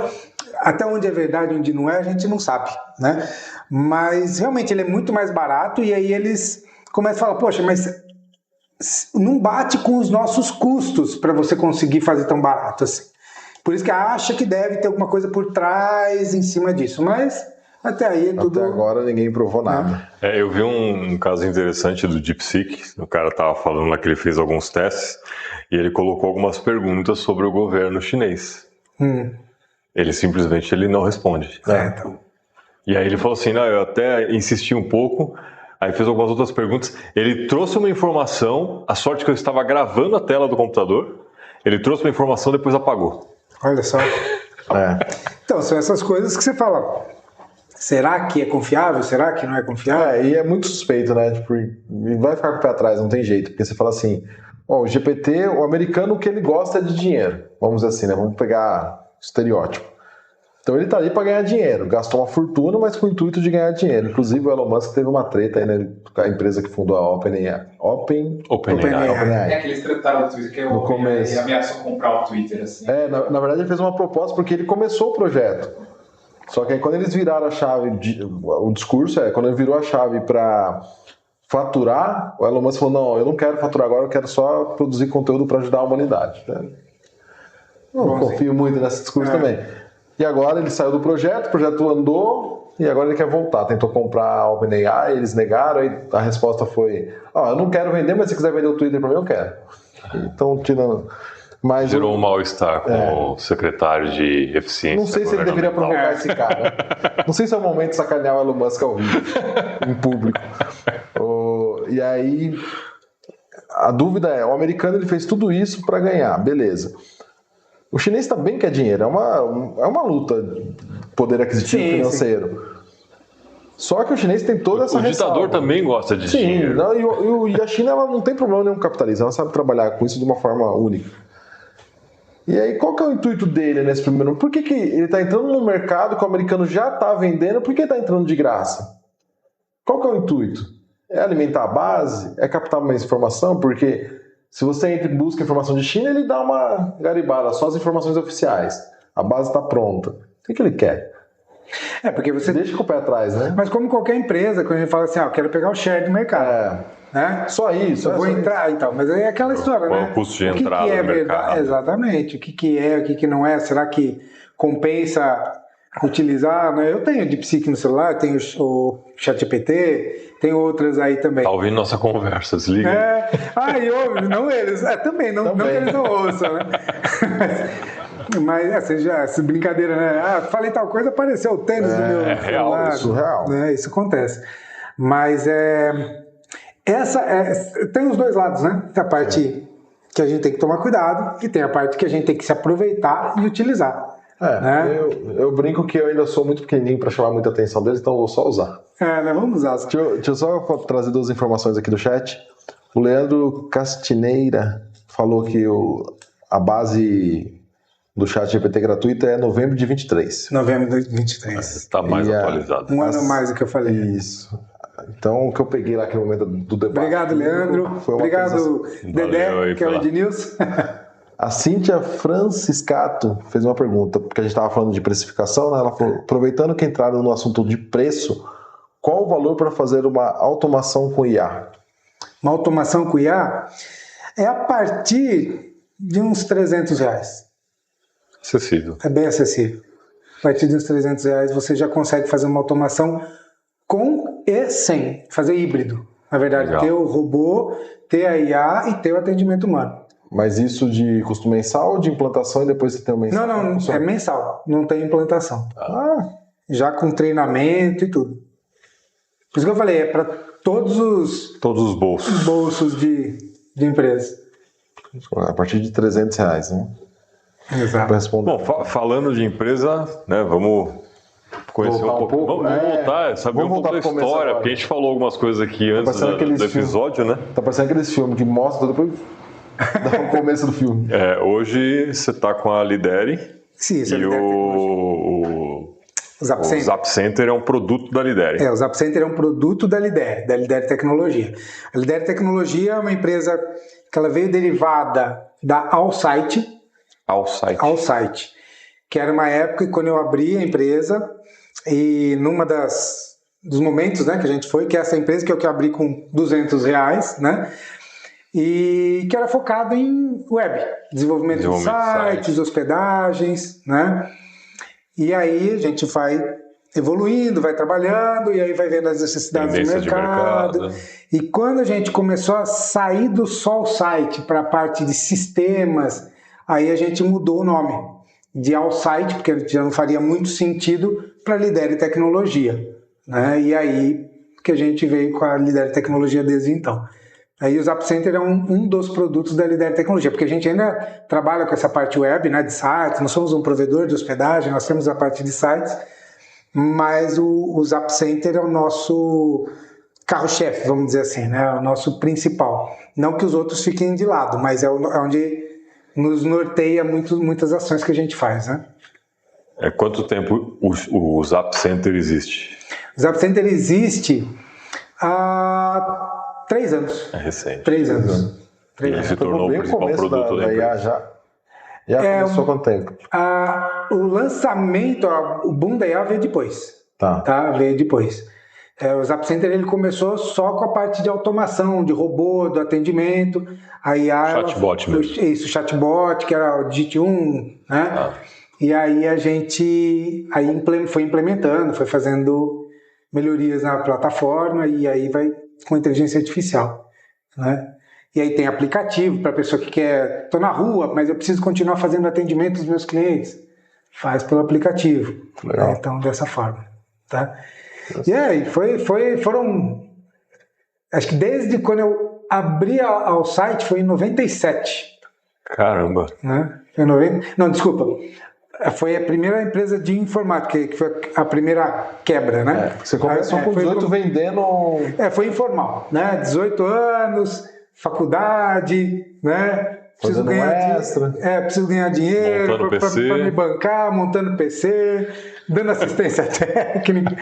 até onde é verdade, onde não é, a gente não sabe, né? Mas realmente ele é muito mais barato e aí eles começam a falar, poxa, mas não bate com os nossos custos para você conseguir fazer tão barato assim. Por isso que acha que deve ter alguma coisa por trás em cima disso, mas Até aí tudo... Até agora ninguém provou nada. Eu vi um caso interessante do DeepSeek. O cara estava falando lá que ele fez alguns testes e ele colocou algumas perguntas sobre o governo chinês. Ele simplesmente não responde. Então. E aí ele falou assim, não, eu até insisti um pouco, aí fez algumas outras perguntas. Ele trouxe uma informação, a sorte que eu estava gravando a tela do computador, ele trouxe uma informação e depois apagou. Olha só. Então, são essas coisas que você fala... Será que é confiável? Será que não é confiável? E é muito suspeito, né? Tipo, e vai ficar com o pé atrás, não tem jeito. Porque você fala assim, o GPT, o americano, o que ele gosta é de dinheiro. Vamos dizer assim, né? Vamos pegar estereótipo. Então ele tá ali para ganhar dinheiro. Gastou uma fortuna, mas com o intuito de ganhar dinheiro. Inclusive o Elon Musk teve uma treta aí, né? A empresa que fundou a OpenAI. É que eles trataram o Twitter, que ele ameaçou comprar o Twitter, assim. Na verdade ele fez uma proposta porque ele começou o projeto. Só que aí quando eles viraram a chave, o discurso quando ele virou a chave para faturar, o Elon Musk falou, não, eu não quero faturar agora, eu quero só produzir conteúdo para ajudar a humanidade. Não confio muito nesse discurso também. E agora ele saiu do projeto, o projeto andou e agora ele quer voltar. Tentou comprar a OpenAI, eles negaram, aí a resposta foi, eu não quero vender, mas se quiser vender o Twitter para mim, eu quero. Então, tirando... Mas gerou um mal-estar com o secretário de eficiência. Não sei se ele deveria provocar esse cara. Não sei se é o momento de sacanear o Elon Musk ao vivo, em público. E aí, a dúvida é, o americano ele fez tudo isso para ganhar, beleza. O chinês também quer dinheiro, é uma luta de poder aquisitivo financeiro. Só que o chinês tem toda essa ressalva. O ditador também gosta de dinheiro. E a China ela não tem problema nenhum com capitalismo, ela sabe trabalhar com isso de uma forma única. E aí, qual que é o intuito dele nesse primeiro momento? Por que ele está entrando no mercado que o americano já está vendendo? Por que ele está entrando de graça? Qual que é o intuito? É alimentar a base? É captar mais informação? Porque se você entra e busca informação de China, ele dá uma garibada, só as informações oficiais. A base está pronta. O que ele quer? Porque você... Deixa com o pé atrás, né? Mas como qualquer empresa, quando a gente fala assim, eu quero pegar o share do mercado. Né? Só isso. Eu vou entrar, então. Mas aí é aquela história, né? O custo de entrada no mercado. Exatamente. O que é, o que não é. Será que compensa utilizar? Né? Eu tenho DeepSeek no celular, tenho o ChatGPT, tem outras aí também. Tá ouvindo nossa conversa, desliga. Ouve, não eles. Também, não que eles não ouçam, né? Mas essa brincadeira, né? Falei tal coisa, apareceu o tênis do meu celular. Real, isso real. Né? Isso acontece. Mas tem os dois lados, né? Tem a parte que a gente tem que tomar cuidado e tem a parte que a gente tem que se aproveitar e utilizar. Né? Eu brinco que eu ainda sou muito pequenininho para chamar muita atenção deles, então eu vou só usar. Nós vamos usar. Deixa eu só trazer duas informações aqui do chat. O Leandro Castineira falou que a base do ChatGPT gratuito é novembro de 23. Novembro de 23. Está mais atualizado. Um ano mais do que eu falei. Isso. Então, o que eu peguei lá naquele momento do debate... Obrigado, Leandro. Obrigado, Dedé, que é o Ednews. A Cíntia Franciscato fez uma pergunta, porque a gente estava falando de precificação, né? Ela falou, aproveitando que entraram no assunto de preço, qual o valor para fazer uma automação com IA? Uma automação com IA é a partir de uns R$300. Acessível. É bem acessível. A partir de uns R$300 você já consegue fazer uma automação com e sem, fazer híbrido. Na verdade, legal. Ter o robô, ter a IA e ter o atendimento humano. Mas isso de custo mensal ou de implantação e depois você tem o mensal? Não, é mensal, não tem implantação. Já com treinamento e tudo. Por isso que eu falei, é para todos os bolsos de empresa. A partir de R$300, né? Exato. Bom, falando de empresa, né, vamos conhecer um pouco. Vamos voltar, saber um pouco da história, porque a gente falou algumas coisas aqui antes do episódio, né? Tá parecendo aqueles filmes que mostram depois dá o começo do filme. Hoje você tá com a Lidere. Sim, isso é e o Zap Center é um produto da Lidere. O Zap Center é um produto da Lidere Tecnologia. A Lidere Tecnologia é uma empresa que ela veio derivada da Allsite, que era uma época quando eu abri a empresa e numa dos momentos, né, que a gente foi, que essa empresa que eu abri com R$200, né, e que era focado em web, desenvolvimento de sites, hospedagens, né, e aí a gente vai evoluindo, vai trabalhando, e aí vai vendo as necessidades do mercado. E quando a gente começou a sair do só o site para a parte de sistemas, aí a gente mudou o nome de Allsite, porque já não faria muito sentido para Lidere Tecnologia, né? E aí que a gente veio com a Lidere Tecnologia desde então. Aí o Zap Center é um dos produtos da Lidere Tecnologia, porque a gente ainda trabalha com essa parte web, né, de sites, nós somos um provedor de hospedagem, nós temos a parte de sites, mas o Zap Center é o nosso carro-chefe, vamos dizer assim, né, é o nosso principal. Não que os outros fiquem de lado, mas é onde nos norteia muitas ações que a gente faz, né? Quanto tempo o Zap Center existe? O Zap Center existe há 3 anos. É recente. 3 anos. Ele se tornou o principal produto da empresa. Já começou quanto tempo? O lançamento, o boom da IA veio depois. Tá? Veio depois. O Zap Center ele começou só com a parte de automação, de robô, do atendimento. A IA, chatbot mesmo. Isso, chatbot, que era o Digit 1, né? E aí a gente foi implementando, foi fazendo melhorias na plataforma e aí vai com inteligência artificial, né? E aí tem aplicativo para a pessoa que quer, tô na rua, mas eu preciso continuar fazendo atendimento dos meus clientes. Faz pelo aplicativo. Legal. Né? Então, dessa forma, tá? E aí, foram... Acho que desde quando eu abri ao site foi em 97. Caramba. Né? Não, desculpa. Foi a primeira empresa de informática, que foi a primeira quebra, né? Você começou com 18 vendendo... Foi informal, né? 18 anos, faculdade, né? Preciso ganhar extra. Preciso ganhar dinheiro para me bancar, montando PC, dando assistência técnica.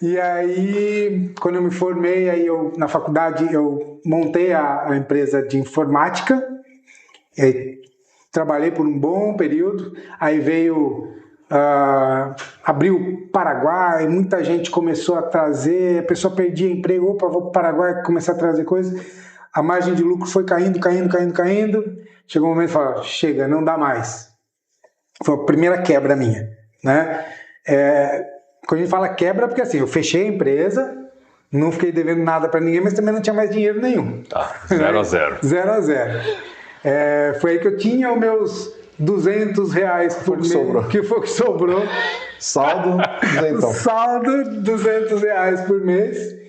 E aí, quando eu me formei, na faculdade eu montei a empresa de informática. Trabalhei por um bom período, aí veio, abriu o Paraguai, muita gente começou a trazer, a pessoa perdia emprego, vou para o Paraguai começar a trazer coisas, a margem de lucro foi caindo, chegou um momento e falou, chega, não dá mais. Foi a primeira quebra minha, né? Quando a gente fala quebra, porque assim, eu fechei a empresa, não fiquei devendo nada para ninguém, mas também não tinha mais dinheiro nenhum. 0 a 0. 0 a 0. Foi aí que eu tinha os meus R$200 por mês, que foi o que sobrou. Saldo, então. Saldo, R$200 por mês.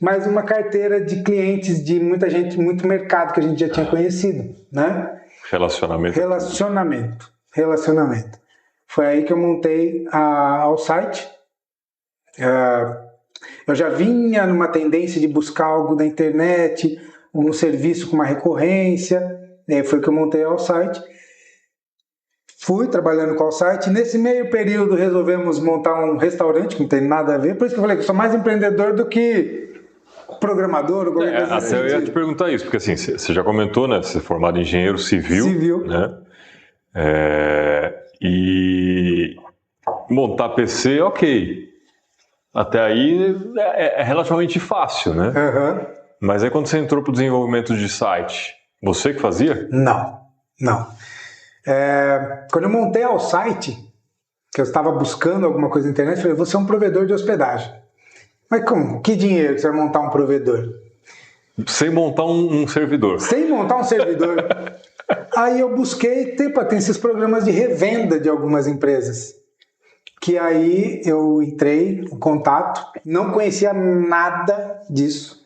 Mais uma carteira de clientes de muita gente, muito mercado que a gente já tinha conhecido, né? Relacionamento. Foi aí que eu montei ao site. Eu já vinha numa tendência de buscar algo na internet, um serviço com uma recorrência. Foi que eu montei ao site. Fui trabalhando com o site. Nesse meio período resolvemos montar um restaurante, que não tem nada a ver. Por isso que eu falei que eu sou mais empreendedor do que programador. Até eu ia te perguntar isso, porque assim, você já comentou, né? Você é formado em engenheiro civil. Né? E montar PC, ok. Até aí é relativamente fácil, né? Uhum. Mas aí quando você entrou para o desenvolvimento de site, você que fazia? Não. Quando eu montei ao site, que eu estava buscando alguma coisa na internet, eu falei, você é um provedor de hospedagem. Mas como? Que dinheiro que você vai montar um provedor? Sem montar um servidor. Sem montar um servidor. Aí eu busquei, tem esses programas de revenda de algumas empresas. Que aí eu entrei em contato, não conhecia nada disso.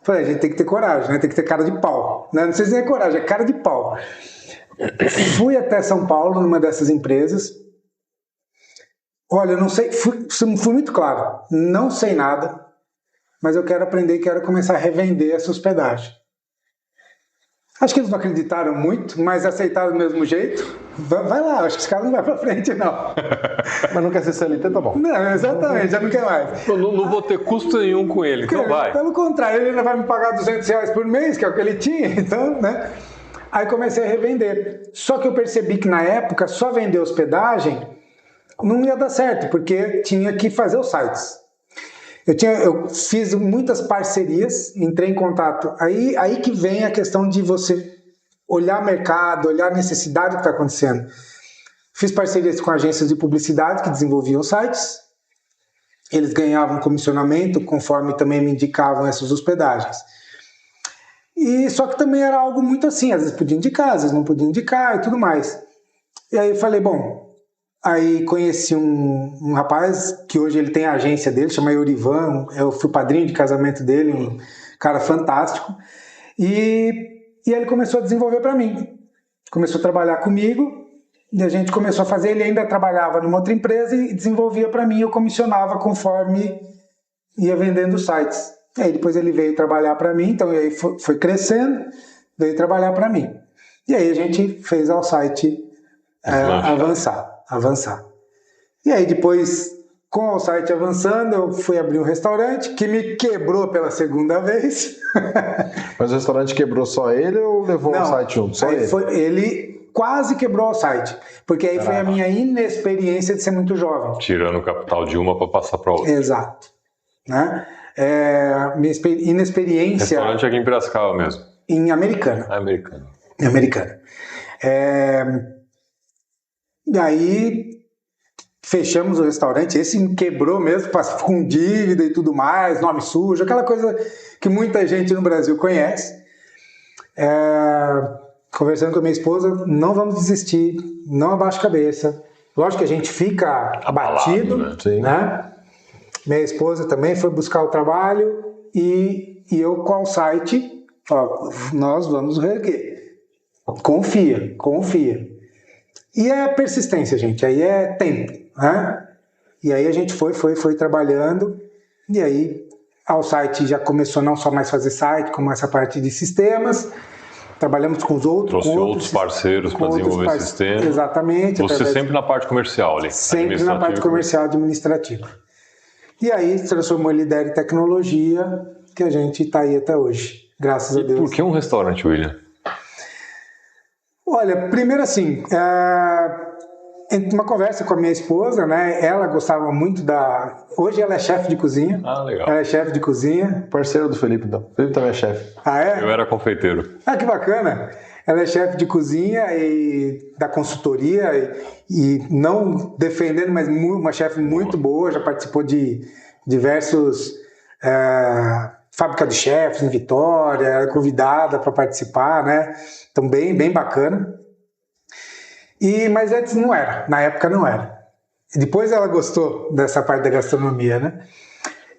Falei, a gente tem que ter coragem, né? Tem que ter cara de pau. Né? Não sei se é coragem, é cara de pau. Fui até São Paulo, numa dessas empresas. Olha, eu não sei, fui muito claro, não sei nada, mas eu quero aprender e quero começar a revender essa hospedagem. Acho que eles não acreditaram muito, mas aceitaram do mesmo jeito. Vai lá, acho que esse cara não vai pra frente, não. Mas não quer ser CLT, tá bom. Não, exatamente, já não quer mais. Não vou ter custo nenhum com ele, então vai. Pelo contrário, ele ainda vai me pagar R$200 por mês, que é o que ele tinha, então, né? Aí comecei a revender. Só que eu percebi que na época, só vender hospedagem não ia dar certo, porque tinha que fazer os sites. Eu fiz muitas parcerias, entrei em contato. Aí que vem a questão de você olhar mercado, olhar a necessidade do que está acontecendo. Fiz parcerias com agências de publicidade que desenvolviam sites, eles ganhavam comissionamento conforme também me indicavam essas hospedagens. E só que também era algo muito assim, às vezes podia indicar, às vezes não podia indicar e tudo mais. E aí eu falei, bom, aí conheci um rapaz que hoje ele tem a agência dele, chama Eurivan, eu fui padrinho de casamento dele, um cara fantástico. E ele começou a desenvolver para mim. Começou a trabalhar comigo e a gente começou a fazer. Ele ainda trabalhava numa outra empresa e desenvolvia para mim. Eu comissionava conforme ia vendendo os sites. E aí depois ele veio trabalhar para mim, então aí foi crescendo, veio trabalhar para mim. E aí a gente fez ao site avançar. E aí depois, com o site avançando, eu fui abrir um restaurante que me quebrou pela segunda vez. Mas o restaurante quebrou só ele ou levou o site junto? Só ele? Ele quase quebrou o site, porque aí foi a minha inexperiência de ser muito jovem. Tirando o capital de uma para passar para outra. Exato. Né? Minha inexperiência... Restaurante aqui em Piracicaba mesmo? Em Americana. Em Americana. E aí fechamos o restaurante, esse me quebrou mesmo, com dívida e tudo mais, nome sujo, aquela coisa que muita gente no Brasil conhece. Conversando com a minha esposa, não vamos desistir, não abaixa a cabeça. Lógico que a gente fica abatido, né? Minha esposa também foi buscar o trabalho e eu com o site, nós vamos reerguer. Confia. E é persistência, gente, aí é tempo, né? E aí a gente foi trabalhando, e aí o site já começou não só mais fazer site, como essa parte de sistemas. Trabalhamos com os outros. Trouxe outros parceiros para desenvolver sistemas. Exatamente. Você sempre na parte comercial ali. Sempre na parte comercial administrativa. E aí se transformou em Lidere Tecnologia, que a gente está aí até hoje, graças a Deus. Por que um restaurante, William? Olha, primeiro assim, uma conversa com a minha esposa, né? Ela gostava muito Hoje ela é chefe de cozinha. Ah, legal. Ela é chefe de cozinha. Parceiro do Felipe, então. O Felipe também é chefe. Ah, é? Eu era confeiteiro. Ah, que bacana. Ela é chefe de cozinha e da consultoria e não defendendo, mas uma chefe muito boa, já participou de diversos fábrica de chefes em Vitória, convidada para participar, né? Então bem bacana. Mas antes não era, na época não era. Depois ela gostou dessa parte da gastronomia, né?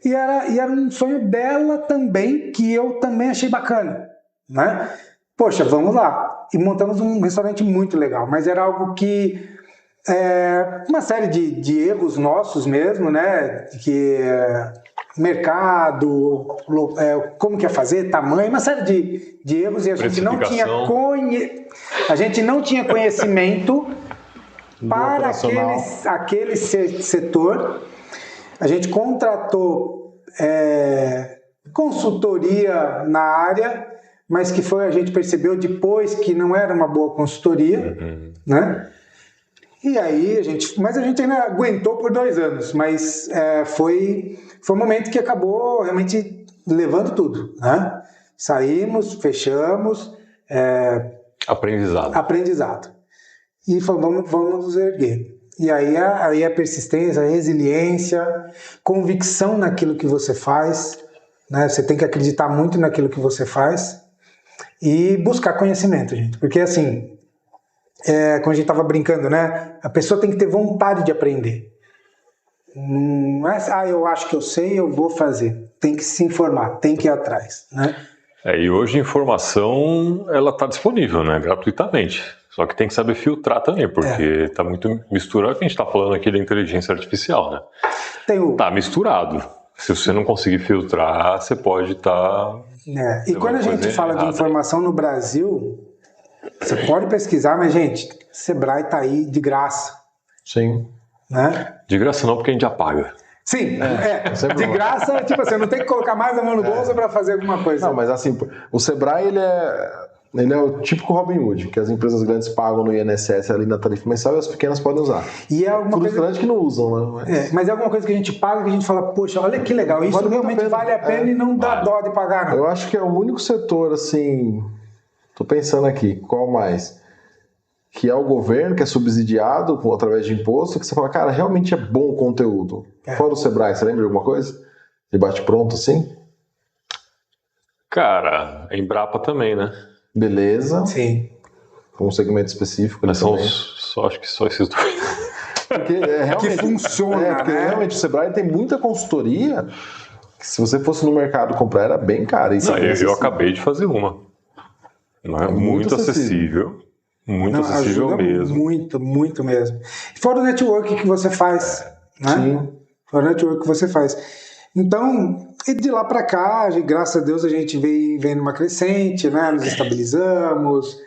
E era um sonho dela também, que eu também achei bacana, né? Poxa, vamos lá. E montamos um restaurante muito legal, mas era algo que... uma série de erros nossos mesmo, né? Que mercado, como que ia fazer, tamanho, uma série de erros, e a gente não tinha conhecimento para aquele setor. A gente contratou consultoria na área, mas que a gente percebeu depois que não era uma boa consultoria, né? E aí a gente ainda aguentou por 2 anos, mas foi um momento que acabou realmente levando tudo, né? Saímos, fechamos. Aprendizado. E falamos, vamos nos erguer. E aí a persistência, a resiliência, convicção naquilo que você faz, né? Você tem que acreditar muito naquilo que você faz e buscar conhecimento, gente. Porque assim... como a gente estava brincando, né? A pessoa tem que ter vontade de aprender. Não é, eu acho que eu sei, eu vou fazer. Tem que se informar, tem que ir atrás, né? E hoje a informação, ela está disponível, né? Gratuitamente. Só que tem que saber filtrar também, porque está muito misturado. O que a gente está falando aqui da inteligência artificial, né? Tá misturado. Se você não conseguir filtrar, você pode estar... E quando a gente fala de informação no Brasil... Você pode pesquisar, mas, gente, Sebrae tá aí de graça. Sim. Né? De graça não, porque a gente apaga. Sim, de graça, tipo assim, eu não tenho que colocar mais a mão no bolso para fazer alguma coisa. Não, mas assim, o Sebrae, ele é o típico Robin Hood, que as empresas grandes pagam no INSS ali na tarifa mensal e as pequenas podem usar. E é alguma coisa que não usam, né? Mas é alguma coisa que a gente paga, que a gente fala, poxa, olha que legal, isso realmente vale a pena e não dá dó de pagar, não. Eu acho que é o único setor, assim... Tô pensando aqui, qual mais? que é o governo, que é subsidiado através de imposto, que você fala, cara, realmente é bom o conteúdo. Fora o Sebrae, você lembra de alguma coisa? De bate-pronto, assim? Cara, a Embrapa também, né? Beleza. Sim. Um segmento específico. Mas acho que só esses dois. Porque realmente, que funciona, porque né? realmente o Sebrae tem muita consultoria que se você fosse no mercado comprar era bem caro. Eu acabei de fazer uma. Não é muito acessível. Muito acessível mesmo. Muito mesmo. Fora o network que você faz, né? Sim. Fora o network que você faz. Então, e de lá para cá, graças a Deus, a gente vem numa crescente, né? Nos estabilizamos,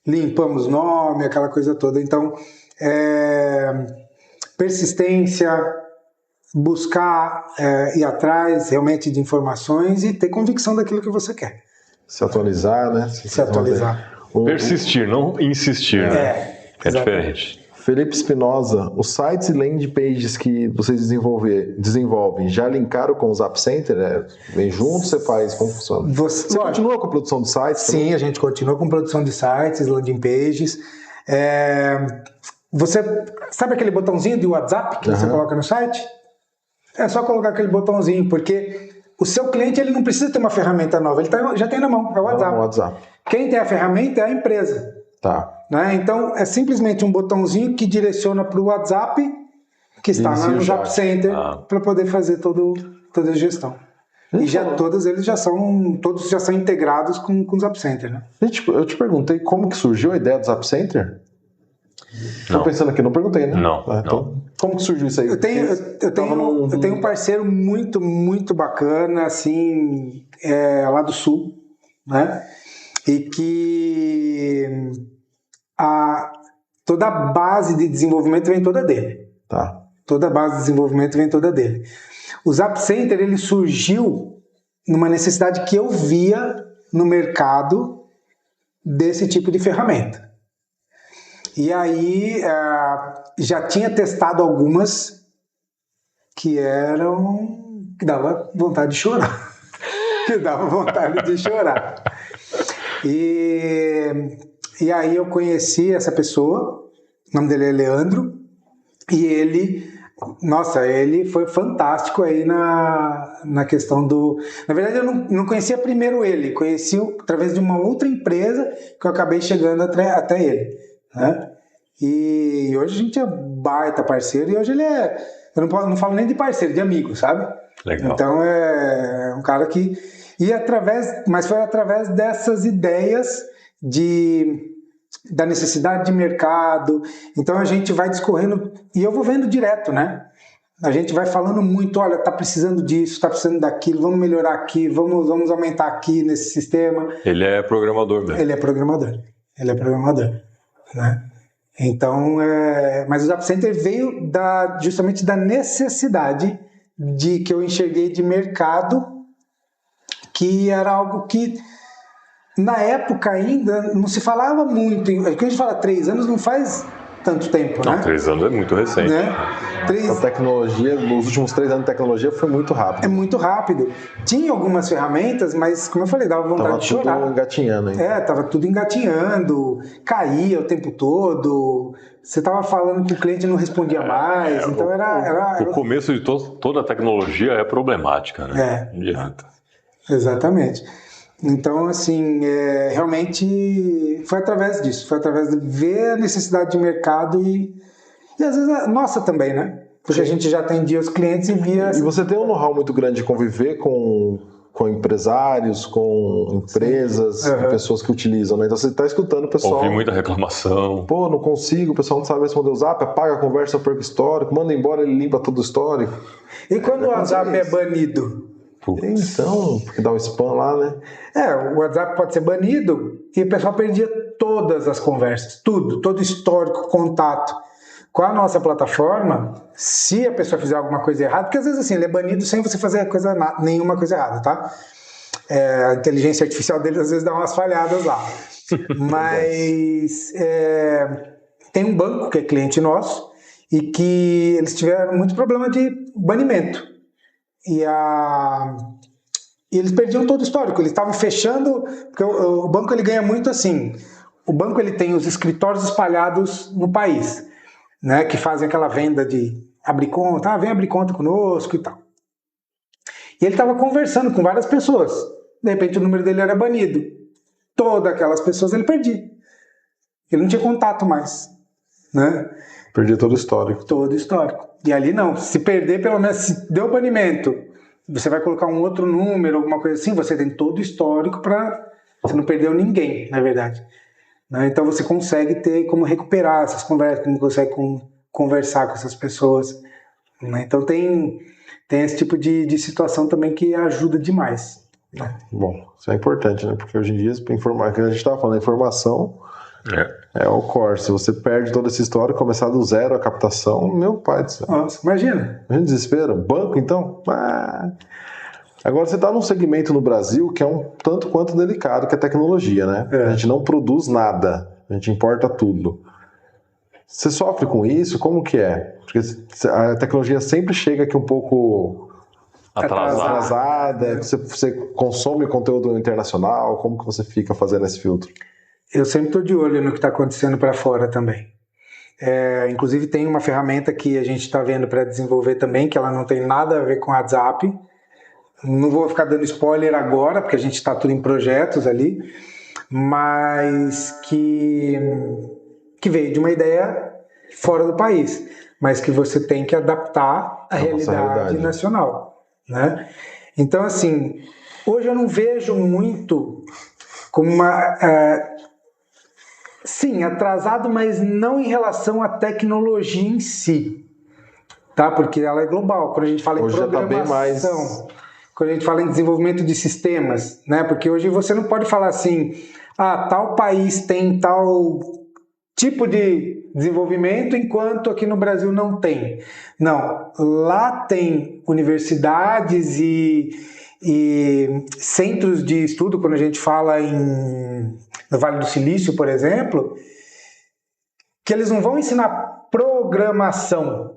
limpamos nome, aquela coisa toda. Então, persistência, buscar ir atrás realmente de informações e ter convicção daquilo que você quer. Se atualizar, né? Se atualizar. Persistir, não insistir, né? É diferente. Felipe Espinosa, os sites e landing pages que vocês desenvolvem já linkaram com o Zap Center? Vem junto, você faz? Como funciona? Você continua com a produção de sites? Sim, também? A gente continua com produção de sites, landing pages. Você sabe aquele botãozinho de WhatsApp que você coloca no site? É só colocar aquele botãozinho, porque o seu cliente ele não precisa ter uma ferramenta nova, ele já tem na mão, é o WhatsApp. Quem tem a ferramenta é a empresa. Tá. Né? Então, é simplesmente um botãozinho que direciona para o WhatsApp, que está no Zap Center, para poder fazer toda a gestão. E todos já são integrados com o Zap Center. Né? Eu te perguntei como que surgiu a ideia do Zap Center? Estou pensando aqui, não perguntei, né? Não. Então, como que surgiu isso aí? Eu tenho um parceiro muito, muito bacana, assim, lá do Sul, né? E que toda a base de desenvolvimento vem toda dele. Tá. Toda a base de desenvolvimento vem toda dele. O Zap Center, ele surgiu numa necessidade que eu via no mercado desse tipo de ferramenta. E aí, já tinha testado algumas que dava vontade de chorar. E aí eu conheci essa pessoa, o nome dele é Leandro, e ele foi fantástico aí na questão do... Na verdade, eu não conhecia primeiro ele, conheci através de uma outra empresa que eu acabei chegando até ele, né? E hoje a gente é baita parceiro, e hoje ele é... Eu não falo nem de parceiro, de amigo, sabe? Legal. Então é um cara que... Mas foi através dessas ideias da necessidade de mercado. Então a gente vai discorrendo, e eu vou vendo direto, né? A gente vai falando muito, olha, tá precisando disso, tá precisando daquilo, vamos melhorar aqui, vamos aumentar aqui nesse sistema. Ele é programador mesmo. Ele é programador, né? Então, mas o Zap Center veio justamente da necessidade que eu enxerguei de mercado, que era algo que na época ainda não se falava muito. Quando a gente fala 3 anos, não faz tanto tempo, né? 3 anos é muito recente. Né? A tecnologia, nos últimos 3 anos de tecnologia foi muito rápido. É muito rápido. Tinha algumas ferramentas, mas como eu falei, dava vontade de chorar. Tava tudo engatinhando ainda. Tava tudo engatinhando, caía o tempo todo. Você tava falando que o cliente não respondia mais, então era... O começo de toda a tecnologia é problemática, né? Não adianta. Exatamente. Então, assim, realmente foi através disso, foi através de ver a necessidade de mercado e às vezes a nossa também, né? Porque a gente já atendia os clientes e via... E você tem um know-how muito grande de conviver com empresários, com empresas, com pessoas que utilizam, né? Então você está escutando o pessoal... Ouvi muita reclamação. Pô, não consigo, o pessoal não sabe responder o Zap, apaga a conversa, perca o histórico, manda embora, ele limpa todo o histórico. E quando o WhatsApp é banido? Então, porque dá um spam lá, né? O WhatsApp pode ser banido e o pessoal perdia todas as conversas, todo histórico, contato. Com a nossa plataforma, se a pessoa fizer alguma coisa errada, porque às vezes assim, ele é banido sem você fazer nenhuma coisa errada, tá? A inteligência artificial deles às vezes dá umas falhadas lá. Mas tem um banco que é cliente nosso e que eles tiveram muito problema de banimento. E eles perdiam todo o histórico, eles estavam fechando, porque o banco ele ganha muito assim, o banco ele tem os escritórios espalhados no país, né, que fazem aquela venda de abrir conta, vem abrir conta conosco e tal. E ele estava conversando com várias pessoas. De repente o número dele era banido. Todas aquelas pessoas ele perdia. Ele não tinha contato mais, né? Perdia todo o histórico. Todo o histórico. E ali não. Se perder, pelo menos, se deu banimento, você vai colocar um outro número, alguma coisa assim, você tem todo o histórico para... Você não perdeu ninguém, na verdade. Né? Então você consegue ter como recuperar essas conversas, como consegue conversar com essas pessoas. Né? Então tem esse tipo de situação também que ajuda demais. Né? Bom, isso é importante, né? Porque hoje em dia, que a gente estava falando, a informação é o core. Se você perde toda essa história, começar do zero a captação, meu pai do céu. Nossa, imagina. A gente desespera. Banco, então? Agora você está num segmento no Brasil que é um tanto quanto delicado, que é tecnologia, né? A gente não produz nada, a gente importa tudo. Você sofre com isso? Como que é? Porque a tecnologia sempre chega aqui um pouco atrasada. Você consome conteúdo internacional? Como que você fica fazendo esse filtro? Eu sempre estou de olho no que está acontecendo para fora também. Inclusive tem uma ferramenta que a gente está vendo para desenvolver também, que ela não tem nada a ver com o WhatsApp. Não vou ficar dando spoiler agora, porque a gente está tudo em projetos ali, mas que veio de uma ideia fora do país, mas que você tem que adaptar à realidade nacional, né? Então, assim, hoje eu não vejo muito como sim, atrasado, mas não em relação à tecnologia em si, tá? Porque ela é global. Quando a gente fala em programação, quando a gente fala em desenvolvimento de sistemas, né? Porque hoje você não pode falar assim, tal país tem tal tipo de desenvolvimento, enquanto aqui no Brasil não tem. Não, lá tem universidades e centros de estudo, quando a gente fala no Vale do Silício, por exemplo, que eles não vão ensinar programação.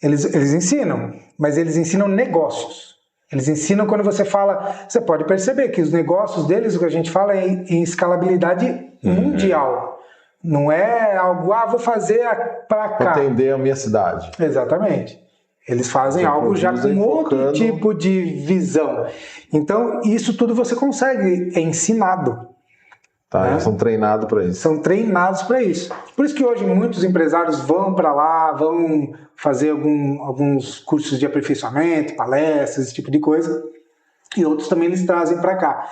Eles ensinam, mas eles ensinam negócios. Eles ensinam quando você fala... Você pode perceber que os negócios deles, o que a gente fala é em escalabilidade mundial. Não é algo, vou fazer para cá. Atender a minha cidade. Exatamente. Eles fazem algo já com outro tipo de visão. Então, isso tudo você consegue, é ensinado. Né? Eles são treinados para isso. São treinados para isso. Por isso que hoje muitos empresários vão para lá, vão fazer alguns cursos de aperfeiçoamento, palestras, esse tipo de coisa, e outros também eles trazem para cá.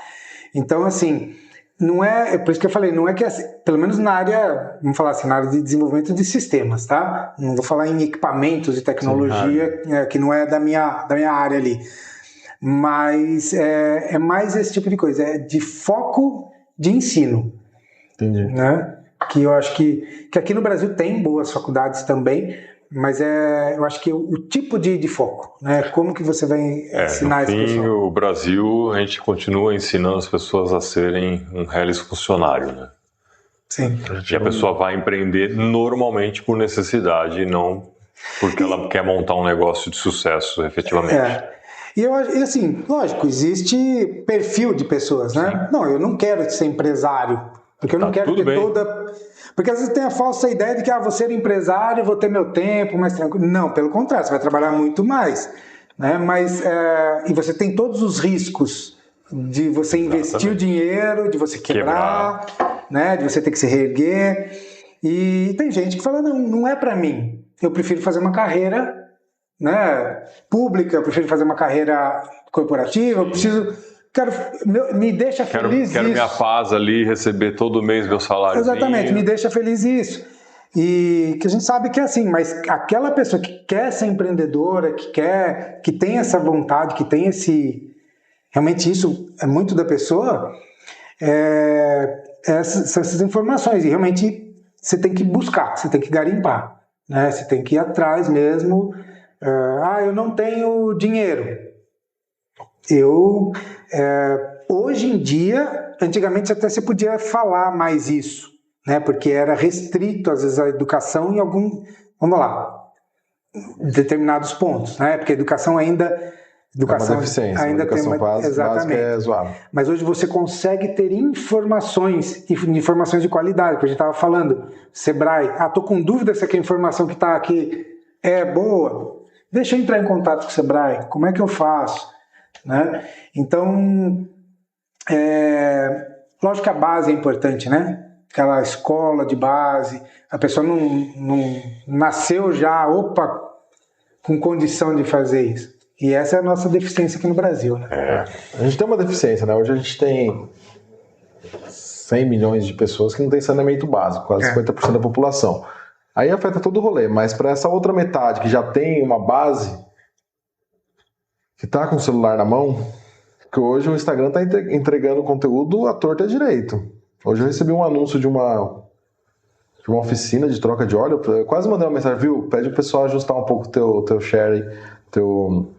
Então, assim, não é por isso que eu falei, não é que, pelo menos na área, vamos falar assim, na área de desenvolvimento de sistemas, tá? Não vou falar em equipamentos e tecnologia, que não é da minha área ali. Mas é mais esse tipo de coisa, é de foco de ensino. Entendi. Né? Que eu acho que aqui no Brasil tem boas faculdades também, mas eu acho que o tipo de foco, né? Como que você vai ensinar esse pessoal? O Brasil, a gente continua ensinando as pessoas a serem um reles funcionário, né? Sim. E a pessoa vai empreender normalmente por necessidade, não porque ela quer montar um negócio de sucesso, efetivamente. E assim, lógico, existe perfil de pessoas, né? Sim. Não, eu não quero ser empresário, porque eu não quero ter toda... Porque às vezes tem a falsa ideia de que vou ser empresário, vou ter meu tempo mais tranquilo. Não, pelo contrário, você vai trabalhar muito mais, né? Mas, e você tem todos os riscos de você investir o dinheiro, de você quebrar, né? De você ter que se reerguer. E tem gente que fala, não é pra mim. Eu prefiro fazer uma carreira, né, pública, eu prefiro fazer uma carreira corporativa, me deixa feliz quero minha paz ali, receber todo mês meu salário. Exatamente, me deixa feliz isso. E que a gente sabe que é assim, mas aquela pessoa que quer ser empreendedora, que tem essa vontade, que tem realmente isso é muito da pessoa, essas informações, e realmente você tem que buscar, você tem que garimpar, né? Você tem que ir atrás mesmo. Eu não tenho dinheiro. Hoje em dia, antigamente até se podia falar mais isso, né? Porque era restrito às vezes a educação em determinados pontos, né? Porque a educação ainda Educação, é uma deficiência. Ainda educação tem básica é zoada. Mas hoje você consegue ter informações de qualidade, que a gente estava falando. Sebrae, tô com dúvida se a informação que está aqui é boa. Deixa eu entrar em contato com o Sebrae. Como é que eu faço? Né? Então, lógico que a base é importante, né? Aquela escola de base, a pessoa não nasceu já, com condição de fazer isso. E essa é a nossa deficiência aqui no Brasil, né? A gente tem uma deficiência, né? Hoje a gente tem 100 milhões de pessoas que não têm saneamento básico, quase 50% da população. Aí afeta todo o rolê, mas para essa outra metade que já tem uma base, que está com o celular na mão, que hoje o Instagram está entregando conteúdo à torta e à direito. Hoje eu recebi um anúncio de uma oficina de troca de óleo, eu quase mandei uma mensagem, viu? Pede o pessoal ajustar um pouco o teu share, teu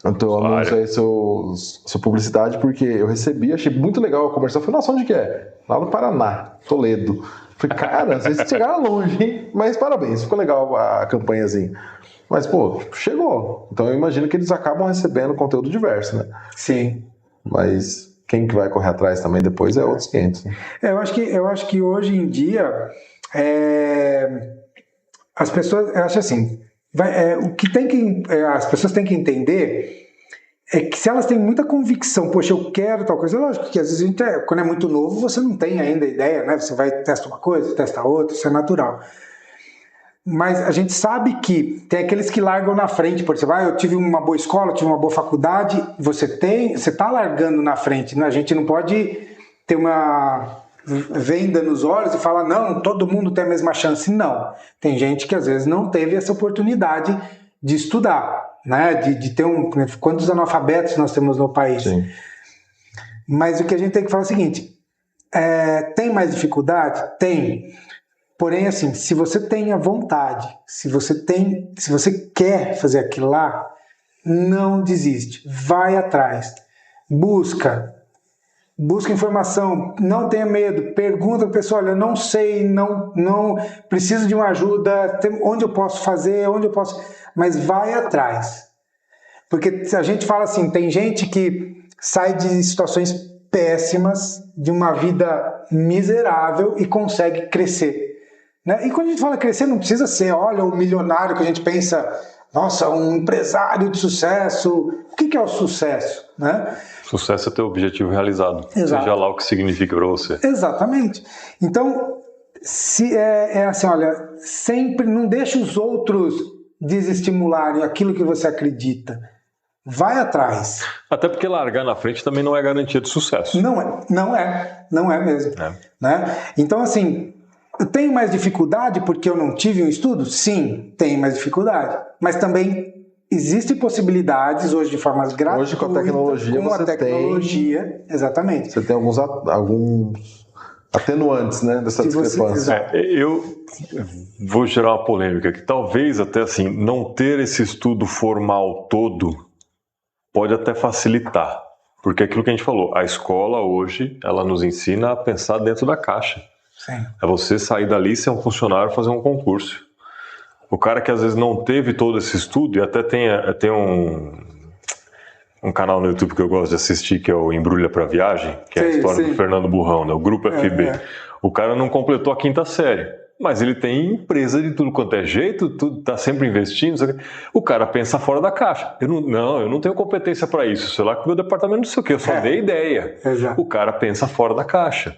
anúncio aí, sua publicidade, porque eu recebi, achei muito legal a conversa. Eu falei, nossa, onde que é? Lá no Paraná, Toledo. Falei, cara, vocês chegaram longe, hein? Mas parabéns, ficou legal a campanhazinha. Mas, pô, chegou. Então eu imagino que eles acabam recebendo conteúdo diverso, né? Sim. Mas quem que vai correr atrás também depois é outros 500. Né? Eu acho que hoje em dia as pessoas, eu acho assim, o que as pessoas têm que entender é que se elas têm muita convicção, poxa, eu quero tal coisa, lógico que às vezes quando é muito novo, você não tem ainda ideia, né? Você vai testar uma coisa, testa outra, isso é natural. Mas a gente sabe que tem aqueles que largam na frente, por exemplo, eu tive uma boa escola, tive uma boa faculdade, você está largando na frente, né? A gente não pode ter uma venda nos olhos e falar, não, todo mundo tem a mesma chance. Não. Tem gente que às vezes não teve essa oportunidade de estudar, né? De ter quantos analfabetos nós temos no país. Sim. Mas o que a gente tem que falar é o seguinte, tem mais dificuldade? Tem. Porém, assim, se você tem a vontade, se você quer fazer aquilo lá, não desiste, vai atrás, busca informação, não tenha medo, pergunta para o pessoal, olha, eu não sei, não preciso de uma ajuda, onde eu posso fazer, mas vai atrás. Porque a gente fala assim, tem gente que sai de situações péssimas, de uma vida miserável e consegue crescer. Né? E quando a gente fala crescer, não precisa ser, olha, o milionário que a gente pensa, nossa, um empresário de sucesso. O que é o sucesso? Né? Sucesso é ter o objetivo realizado, Exato. Seja lá o que significa para você. Exatamente. Então, se assim, olha, sempre não deixe os outros desestimularem aquilo que você acredita. Vai atrás. Até porque largar na frente também não é garantia de sucesso. Não é mesmo. Né? Então, assim, eu tenho mais dificuldade porque eu não tive um estudo? Sim, tenho mais dificuldade. Mas também existem possibilidades hoje de formas gratuitas. Hoje com a tecnologia exatamente. Você tem alguns atenuantes, né, dessa discrepância. Eu vou gerar uma polêmica aqui. Talvez até assim, não ter esse estudo formal todo pode até facilitar. Porque é aquilo que a gente falou, a escola hoje, ela nos ensina a pensar dentro da caixa. Sim. É você sair dali, ser um funcionário, fazer um concurso. O cara que às vezes não teve todo esse estudo, e até tem um canal no YouTube que eu gosto de assistir, que é o Embrulha pra Viagem, que é a história do Fernando Burrão, né? O Grupo FB. O cara não completou a 5ª série, mas ele tem empresa de tudo quanto é jeito, tá sempre investindo. O cara pensa fora da caixa. Eu não tenho competência para isso, sei lá que o meu departamento não sei o que, eu só dei ideia. Exato. O cara pensa fora da caixa.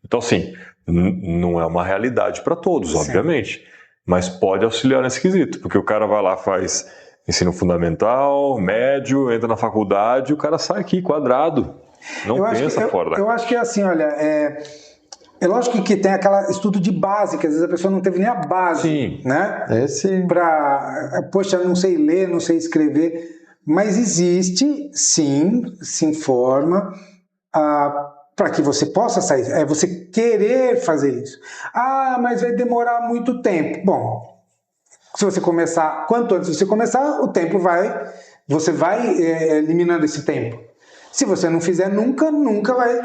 Então, assim, não é uma realidade para todos, obviamente, mas pode auxiliar nesse quesito, porque o cara vai lá, faz ensino fundamental, médio, entra na faculdade, e o cara sai aqui quadrado, não pensa fora da caixa. Eu acho que é assim, olha, é lógico que tem aquele estudo de base, que às vezes a pessoa não teve nem a base. Sim. Né? Poxa, não sei ler, não sei escrever, mas existe, sim, se informa, para que você possa sair, é você querer fazer isso. Mas vai demorar muito tempo. Bom, se você começar, quanto antes você começar, você vai eliminando esse tempo. Se você não fizer nunca vai.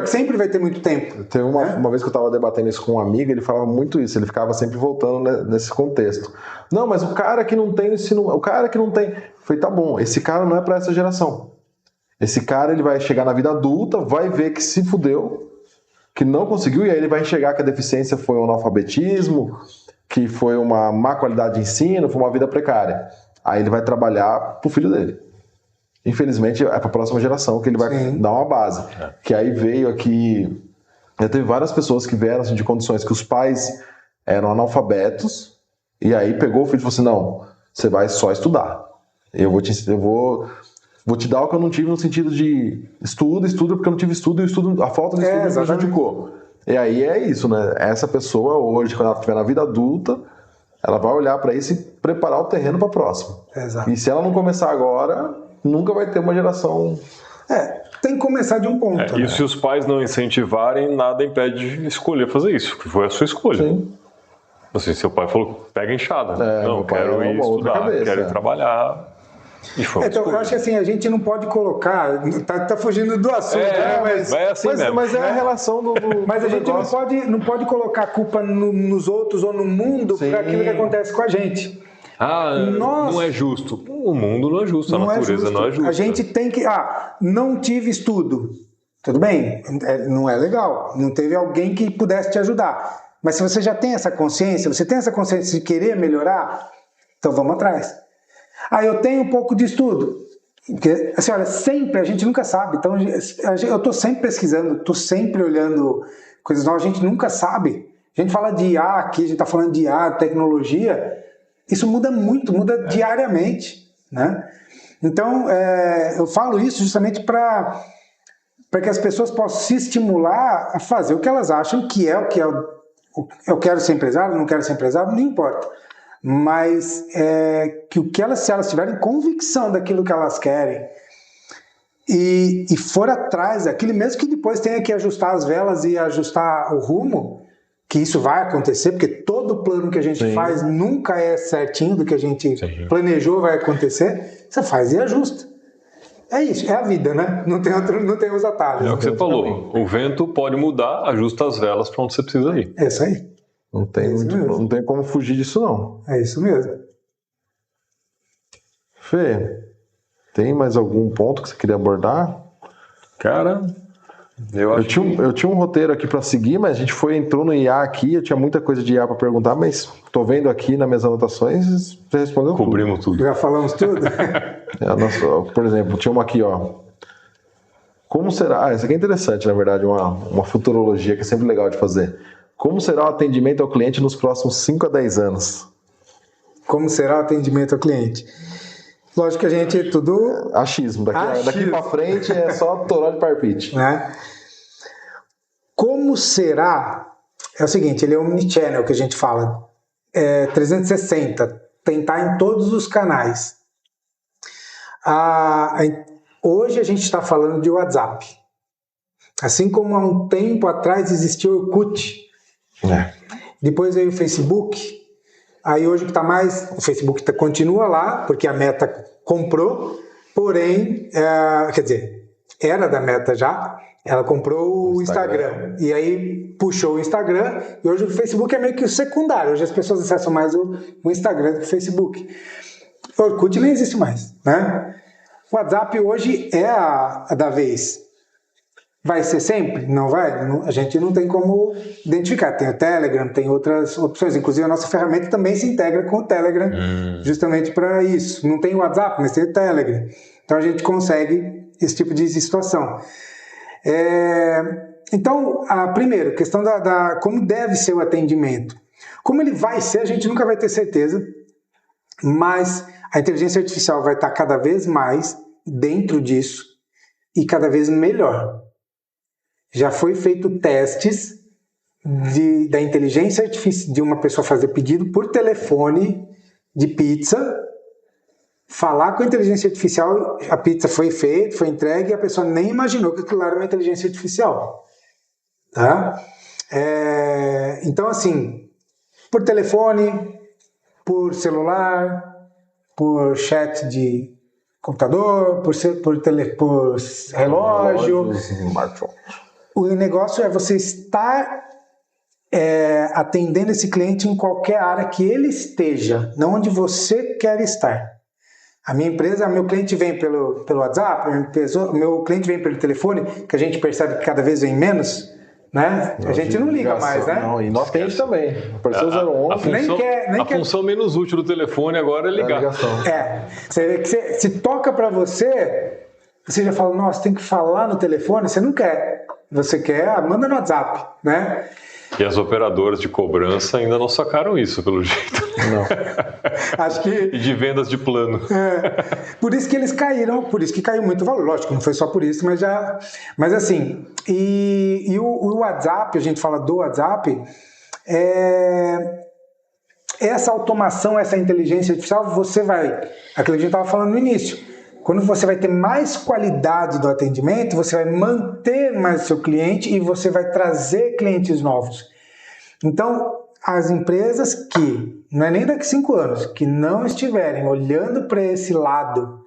Sempre vai ter muito tempo. Teve uma vez que eu estava debatendo isso com um amigo, ele falava muito isso, ele ficava sempre voltando nesse contexto. Não, mas o cara que não tem ensino, o cara que não tem. Eu falei, tá bom, esse cara não é para essa geração. Esse cara ele vai chegar na vida adulta, vai ver que se fudeu, que não conseguiu, e aí ele vai enxergar que a deficiência foi um analfabetismo, que foi uma má qualidade de ensino, foi uma vida precária. Aí ele vai trabalhar pro filho dele. Infelizmente, é para a próxima geração que ele vai dar uma base. Que aí veio aqui... Já teve várias pessoas que vieram assim, de condições que os pais eram analfabetos, e aí pegou o filho e falou assim, não, você vai só estudar. Eu vou te dar o que eu não tive no sentido de estudo porque eu não tive estudo, e a falta de estudo me prejudicou. E aí é isso, né? Essa pessoa hoje, quando ela estiver na vida adulta, ela vai olhar para isso e preparar o terreno para a próxima. Exato. E se ela não começar agora, nunca vai ter uma geração... Tem que começar de um ponto. E se os pais não incentivarem, nada impede de escolher fazer isso, que foi a sua escolha. Sim. Assim, seu pai falou, pega a enxada. Não, quero ir estudar, quero ir trabalhar. Então, eu acho que assim, a gente não pode colocar... Tá fugindo do assunto, né? Mas é a relação do mas a gente não pode colocar a culpa nos outros ou no mundo por aquilo que acontece com a gente. Não é justo. O mundo não é justo, a natureza não é justa. A gente tem que... não tive estudo. Tudo bem, não é legal. Não teve alguém que pudesse te ajudar. Mas se você já tem essa consciência, você tem essa consciência de querer melhorar, então vamos atrás. Eu tenho um pouco de estudo. Porque, assim, olha, sempre, a gente nunca sabe. Então, eu estou sempre pesquisando, estou sempre olhando coisas novas, a gente nunca sabe. A gente fala de IA aqui, a gente está falando de IA, tecnologia, isso muda muito, muda diariamente, né? Então, eu falo isso justamente para que as pessoas possam se estimular a fazer o que elas acham que é o que é. Eu quero ser empresário, não quero ser empresário, não importa. Mas se elas tiverem convicção daquilo que elas querem e for atrás daquilo, mesmo que depois tenha que ajustar as velas e ajustar o rumo, que isso vai acontecer, porque todo plano que a gente faz nunca é certinho do que a gente planejou vai acontecer, você faz e ajusta. É isso, é a vida, né? Não tem os atalhos. É o que você falou, o vento pode mudar, ajusta as velas para onde você precisa ir. É isso aí. Não tem como fugir disso, não. É isso mesmo. Fê, tem mais algum ponto que você queria abordar? Cara, eu tinha um roteiro aqui para seguir, mas a gente entrou no IA aqui, eu tinha muita coisa de IA para perguntar, mas tô vendo aqui nas minhas anotações, você respondeu tudo. Cobrimos tudo. Já falamos tudo? Por exemplo, tinha uma aqui, ó. Como será... essa aqui é interessante, na verdade, uma futurologia que é sempre legal de fazer. Como será o atendimento ao cliente nos próximos 5 a 10 anos? Como será o atendimento ao cliente? Lógico que a gente tudo... Achismo. Daqui para frente é só toró de parpite. Né? Como será? É o seguinte, ele é omnichannel que a gente fala. 360. Tentar em todos os canais. Hoje a gente está falando de WhatsApp. Assim como há um tempo atrás existiu o Orkut. Depois veio o Facebook. Aí hoje que está mais... O Facebook continua lá, porque a Meta comprou, porém, quer dizer, era da Meta já, ela comprou o Instagram. E aí puxou o Instagram, e hoje o Facebook é meio que o secundário. Hoje as pessoas acessam mais o Instagram do que o Facebook. O Orkut nem existe mais, né? O WhatsApp hoje é a da vez. Vai ser sempre? Não vai? A gente não tem como identificar. Tem o Telegram, tem outras opções. Inclusive, a nossa ferramenta também se integra com o Telegram, justamente para isso. Não tem o WhatsApp, mas tem o Telegram. Então, a gente consegue esse tipo de situação. Então, primeiro, questão da como deve ser o atendimento. Como ele vai ser, a gente nunca vai ter certeza, mas a inteligência artificial vai estar cada vez mais dentro disso e cada vez melhor. Já foi feito testes da inteligência artificial, de uma pessoa fazer pedido por telefone de pizza, falar com a inteligência artificial, a pizza foi feita, foi entregue e a pessoa nem imaginou que aquilo era uma inteligência artificial. Tá? Então, assim, por telefone, por celular, por chat computador, por relógio. Smartphone. O negócio é você estar atendendo esse cliente em qualquer área que ele esteja, não onde você quer estar. A minha empresa, meu cliente vem pelo WhatsApp, meu cliente vem pelo telefone, que a gente percebe que cada vez vem menos, né? A gente não liga mais, né? Não, e não atende também. Apareceu 011. A função menos útil do telefone agora é ligar. Você vê que se toca para você já fala, nossa, tem que falar no telefone, você não quer. Você quer, manda no WhatsApp, né? E as operadoras de cobrança ainda não sacaram isso, pelo jeito. Não. Acho que... E de vendas de plano. Por isso que eles caíram, por isso que caiu muito o valor. Lógico, não foi só por isso, mas assim, e o WhatsApp, a gente fala do WhatsApp, essa automação, essa inteligência artificial, aquilo que a gente estava falando no início, quando você vai ter mais qualidade do atendimento, você vai manter mais o seu cliente e você vai trazer clientes novos. Então, as empresas que, não é nem daqui 5 anos, que não estiverem olhando para esse lado,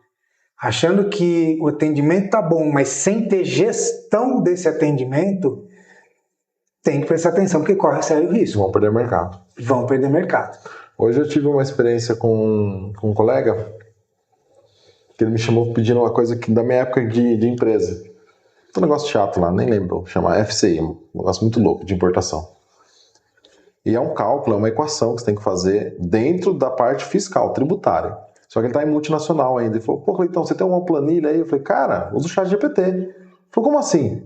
achando que o atendimento está bom, mas sem ter gestão desse atendimento, tem que prestar atenção, porque corre sério risco. Vão perder mercado. Vão perder mercado. Hoje eu tive uma experiência com um colega, que ele me chamou pedindo uma coisa da minha época de empresa. Um negócio chato lá, nem lembro, chama FCI, um negócio muito louco de importação. E é um cálculo, é uma equação que você tem que fazer dentro da parte fiscal, tributária. Só que ele está em multinacional ainda. Ele falou, pô, então você tem uma planilha aí? Eu falei, cara, usa o ChatGPT. Ele falou, como assim?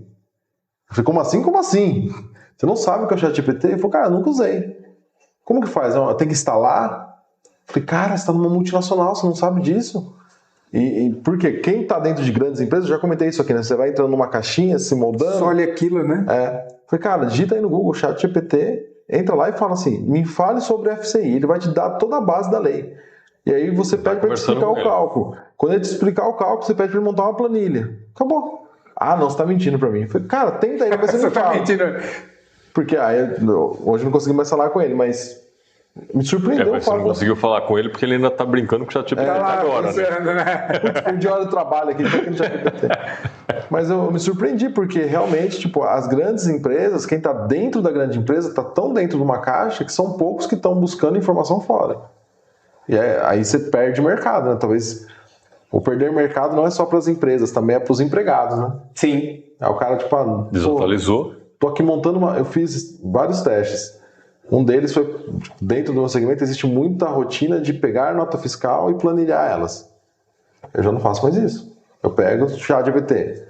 Eu falei, como assim? Como assim? Você não sabe o que é o ChatGPT? Ele falou, cara, eu nunca usei. Como que faz? Tem que instalar? Eu falei, cara, você está numa multinacional, você não sabe disso? E por quê? Quem está dentro de grandes empresas, eu já comentei isso aqui, né? Você vai entrando numa caixinha, se moldando. Só olha aquilo, né? Falei, cara, digita aí no Google ChatGPT, entra lá e fala assim, me fale sobre FCI, ele vai te dar toda a base da lei. E aí você pede para ele te explicar o cálculo. Quando ele te explicar o cálculo, você pede para ele montar uma planilha. Acabou. Ah, não, você está mentindo para mim. Eu falei, cara, tenta aí, depois você me fala. Mentindo. Porque hoje não consegui mais falar com ele, mas me surpreendeu. Mas você não conseguiu falar com ele porque ele ainda está brincando com o ChatGPT agora, né? De hora de trabalho aqui, tá aqui no ChatGPT. Mas eu me surpreendi, porque realmente, tipo, as grandes empresas, quem está dentro da grande empresa, está tão dentro de uma caixa que são poucos que estão buscando informação fora. E aí você perde mercado, né? Talvez o perder mercado não é só para as empresas, também é para os empregados, né? Sim. Aí o cara, tipo, desatualizou. Tô aqui montando eu fiz vários testes. Um deles foi, dentro do meu segmento, existe muita rotina de pegar nota fiscal e planilhar elas. Eu já não faço mais isso. Eu pego o ChatGPT.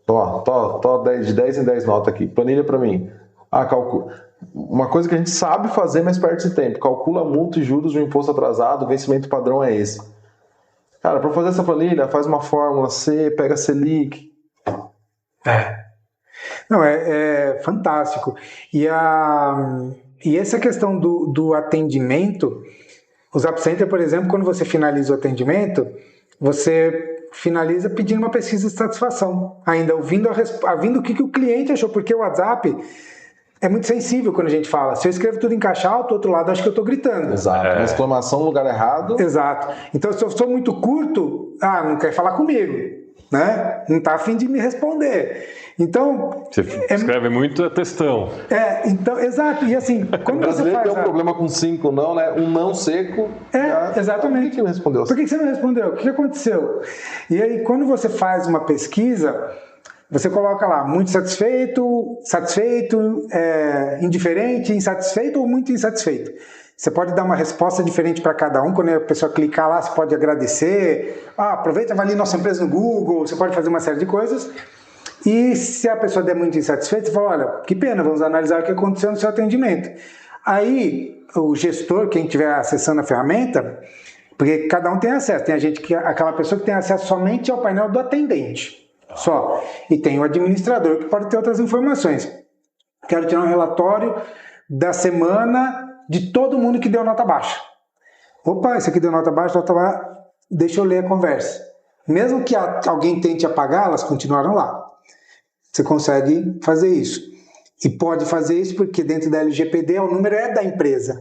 Tô 10 em 10 notas aqui. Planilha para mim. Calcula. Uma coisa que a gente sabe fazer, mas perde esse tempo. Calcula multa e juros de um imposto atrasado, o vencimento padrão é esse. Cara, para fazer essa planilha, faz uma fórmula C, pega Selic. Não, é fantástico. E essa questão do atendimento, o Zap Center, por exemplo, quando você finaliza o atendimento, você finaliza pedindo uma pesquisa de satisfação, ainda ouvindo o que o cliente achou, porque o WhatsApp é muito sensível quando a gente fala. Se eu escrevo tudo em caixa alta, do outro lado acho que eu estou gritando. Exato. Uma exclamação no lugar errado. Exato. Então, se eu sou muito curto, não quer falar comigo, né? Não está a fim de me responder. Então... Você escreve muito textão. Então, exato. E assim, quando você faz... tem um problema com 5 não, né? Um não seco. Exatamente. Por que não respondeu? Por que você não respondeu? O que aconteceu? E aí, quando você faz uma pesquisa... Você coloca lá, muito satisfeito, indiferente, insatisfeito ou muito insatisfeito. Você pode dar uma resposta diferente para cada um. Quando a pessoa clicar lá, você pode agradecer. Aproveita e avalie nossa empresa no Google. Você pode fazer uma série de coisas. E se a pessoa der muito insatisfeita, você fala, olha, que pena, vamos analisar o que aconteceu no seu atendimento. Aí, o gestor, quem estiver acessando a ferramenta, porque cada um tem acesso. Tem aquela pessoa que tem acesso somente ao painel do atendente. Só. E tem o administrador que pode ter outras informações. Quero tirar um relatório da semana de todo mundo que deu nota baixa. Opa, esse aqui deu nota baixa, deixa eu ler a conversa. Mesmo que alguém tente apagar, elas continuaram lá. Você consegue fazer isso. E pode fazer isso porque dentro da LGPD o número é da empresa,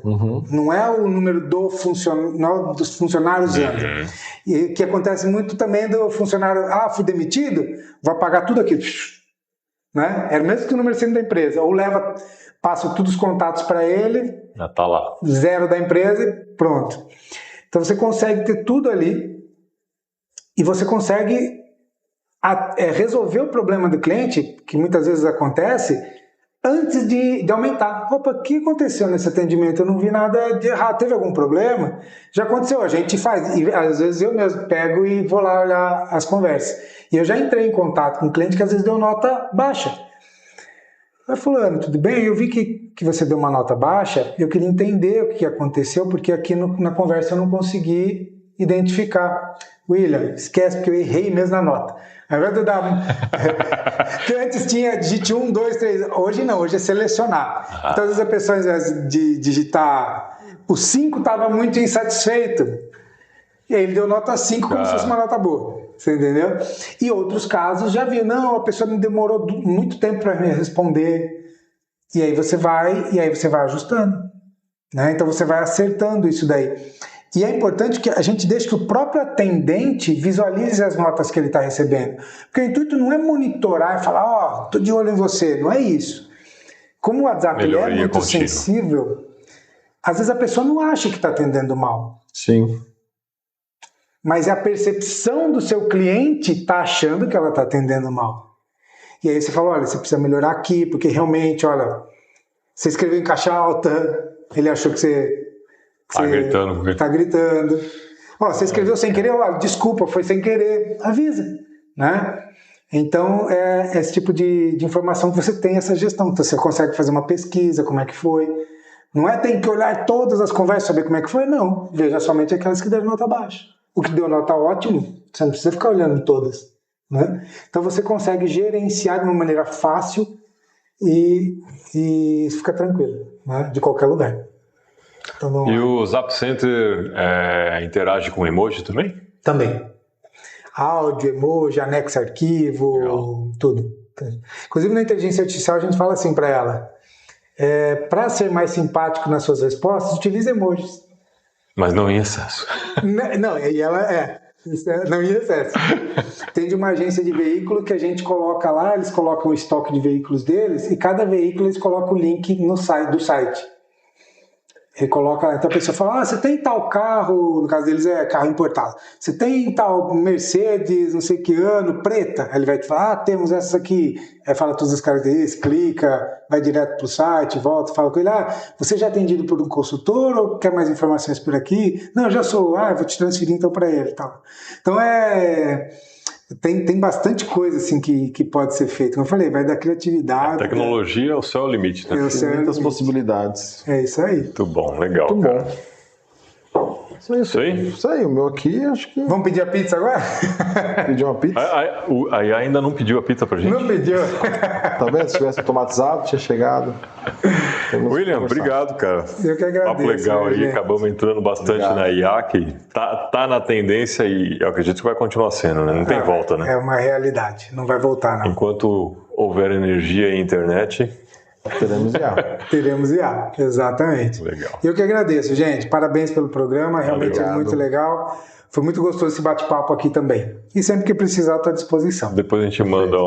não é o número dos funcionários usando. E que acontece muito também do funcionário, fui demitido, vai pagar tudo aquilo. Né? Era mesmo que o número sendo da empresa. Ou passa todos os contatos para ele, já tá lá. 0 da empresa e pronto. Então você consegue ter tudo ali e você consegue resolver o problema do cliente, que muitas vezes acontece, antes de aumentar. Opa, o que aconteceu nesse atendimento? Eu não vi nada de errado. Teve algum problema? Já aconteceu, a gente faz. E às vezes eu mesmo pego e vou lá olhar as conversas. E eu já entrei em contato com um cliente que às vezes deu nota baixa. Vai fulano, tudo bem? Eu vi que você deu uma nota baixa, eu queria entender o que aconteceu, porque aqui na conversa eu não consegui identificar. William, esquece porque eu errei mesmo na nota. Ao invés de eu dar... que antes tinha digite 1, 2, 3. Hoje não, hoje é selecionar. Então às vezes a pessoa, ao invés de digitar o 5, estava muito insatisfeito. E aí ele deu nota 5 como se fosse uma nota boa. Você entendeu? E outros casos já viu, não, a pessoa me demorou muito tempo para me responder. E aí você vai ajustando. Né? Então você vai acertando isso daí. E é importante que a gente deixe que o próprio atendente visualize as notas que ele está recebendo. Porque o intuito não é monitorar e falar, tô de olho em você. Não é isso. Como o WhatsApp é muito sensível, às vezes a pessoa não acha que está atendendo mal. Sim. Mas a percepção do seu cliente está achando que ela está atendendo mal. E aí você fala, olha, você precisa melhorar aqui, porque realmente, olha, você escreveu em caixa alta, ele achou que você tá gritando. Você escreveu sem querer, desculpa, foi sem querer, avisa, né? Então, é esse tipo de informação que você tem essa gestão. Então, você consegue fazer uma pesquisa, como é que foi. Não é tem que olhar todas as conversas, saber como é que foi, não. Veja somente aquelas que deram nota baixa. O que deu nota ótimo, você não precisa ficar olhando todas, né? Então, você consegue gerenciar de uma maneira fácil e fica tranquilo, né? De qualquer lugar. Então, e o Zap Center interage com emoji também? Também. Áudio, emoji, anexo arquivo, legal. Tudo. Inclusive na inteligência artificial a gente fala assim para ela, para ser mais simpático nas suas respostas, utilize emojis. Mas não em excesso. Não, e ela não em excesso. Tem de uma agência de veículo que a gente coloca lá, eles colocam o estoque de veículos deles e cada veículo eles colocam o link no site do site. Ele coloca lá, então a pessoa fala, você tem tal carro, no caso deles é carro importado, você tem tal Mercedes, não sei que ano, preta, aí ele vai te falar, temos essa aqui, aí fala todas as características, clica, vai direto pro site, volta, fala com ele, você já é atendido por um consultor ou quer mais informações por aqui? Não, já sou, vou te transferir então para ele, tal. Então tem bastante coisa assim que pode ser feito. Como eu falei, vai da criatividade. A tecnologia é o céu limite, né? Muitas possibilidades. É isso aí. Muito bom, legal. Muito cara. Bom. Isso aí, o meu aqui, acho que... Vamos pedir a pizza agora? Pedir uma pizza? Aí ainda não pediu a pizza pra gente? Não pediu. Tá vendo? Se tivesse automatizado, tinha chegado. William, obrigado, cara. Eu que agradeço. Papo legal aí, acabamos entrando bastante na IA, que tá na tendência e eu acredito que vai continuar sendo, né? Não tem volta, né? É uma realidade, não vai voltar, não. Enquanto houver energia e internet... Teremos IA. Teremos IA, exatamente. Legal. Eu que agradeço, gente. Parabéns pelo programa, realmente é muito legal. Foi muito gostoso esse bate-papo aqui também. E sempre que precisar, estou à disposição. Depois a gente manda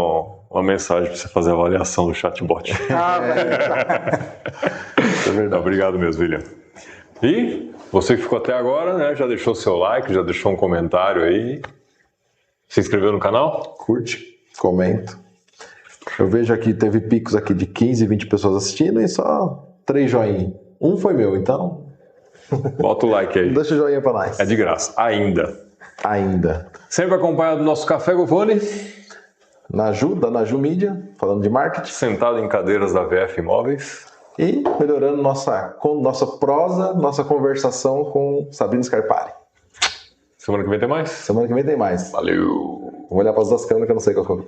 uma mensagem para você fazer a avaliação do chatbot. É verdade. Obrigado mesmo, William. E você que ficou até agora, né, já deixou seu like, já deixou um comentário aí. Se inscreveu no canal? Curte, comenta. Eu vejo aqui, teve picos aqui de 15, 20 pessoas assistindo e só 3 joinhas. Um foi meu, então... Bota o like aí. Deixa o joinha pra nós. É de graça, ainda. Sempre acompanhado do nosso Café Govone. Da Naju Mídia, falando de marketing. Sentado em cadeiras da VF Imóveis. E melhorando nossa prosa, nossa conversação com Sabrina Scarpari. Semana que vem tem mais? Semana que vem tem mais. Valeu. Vou olhar para as duas câmeras que eu não sei qual foi.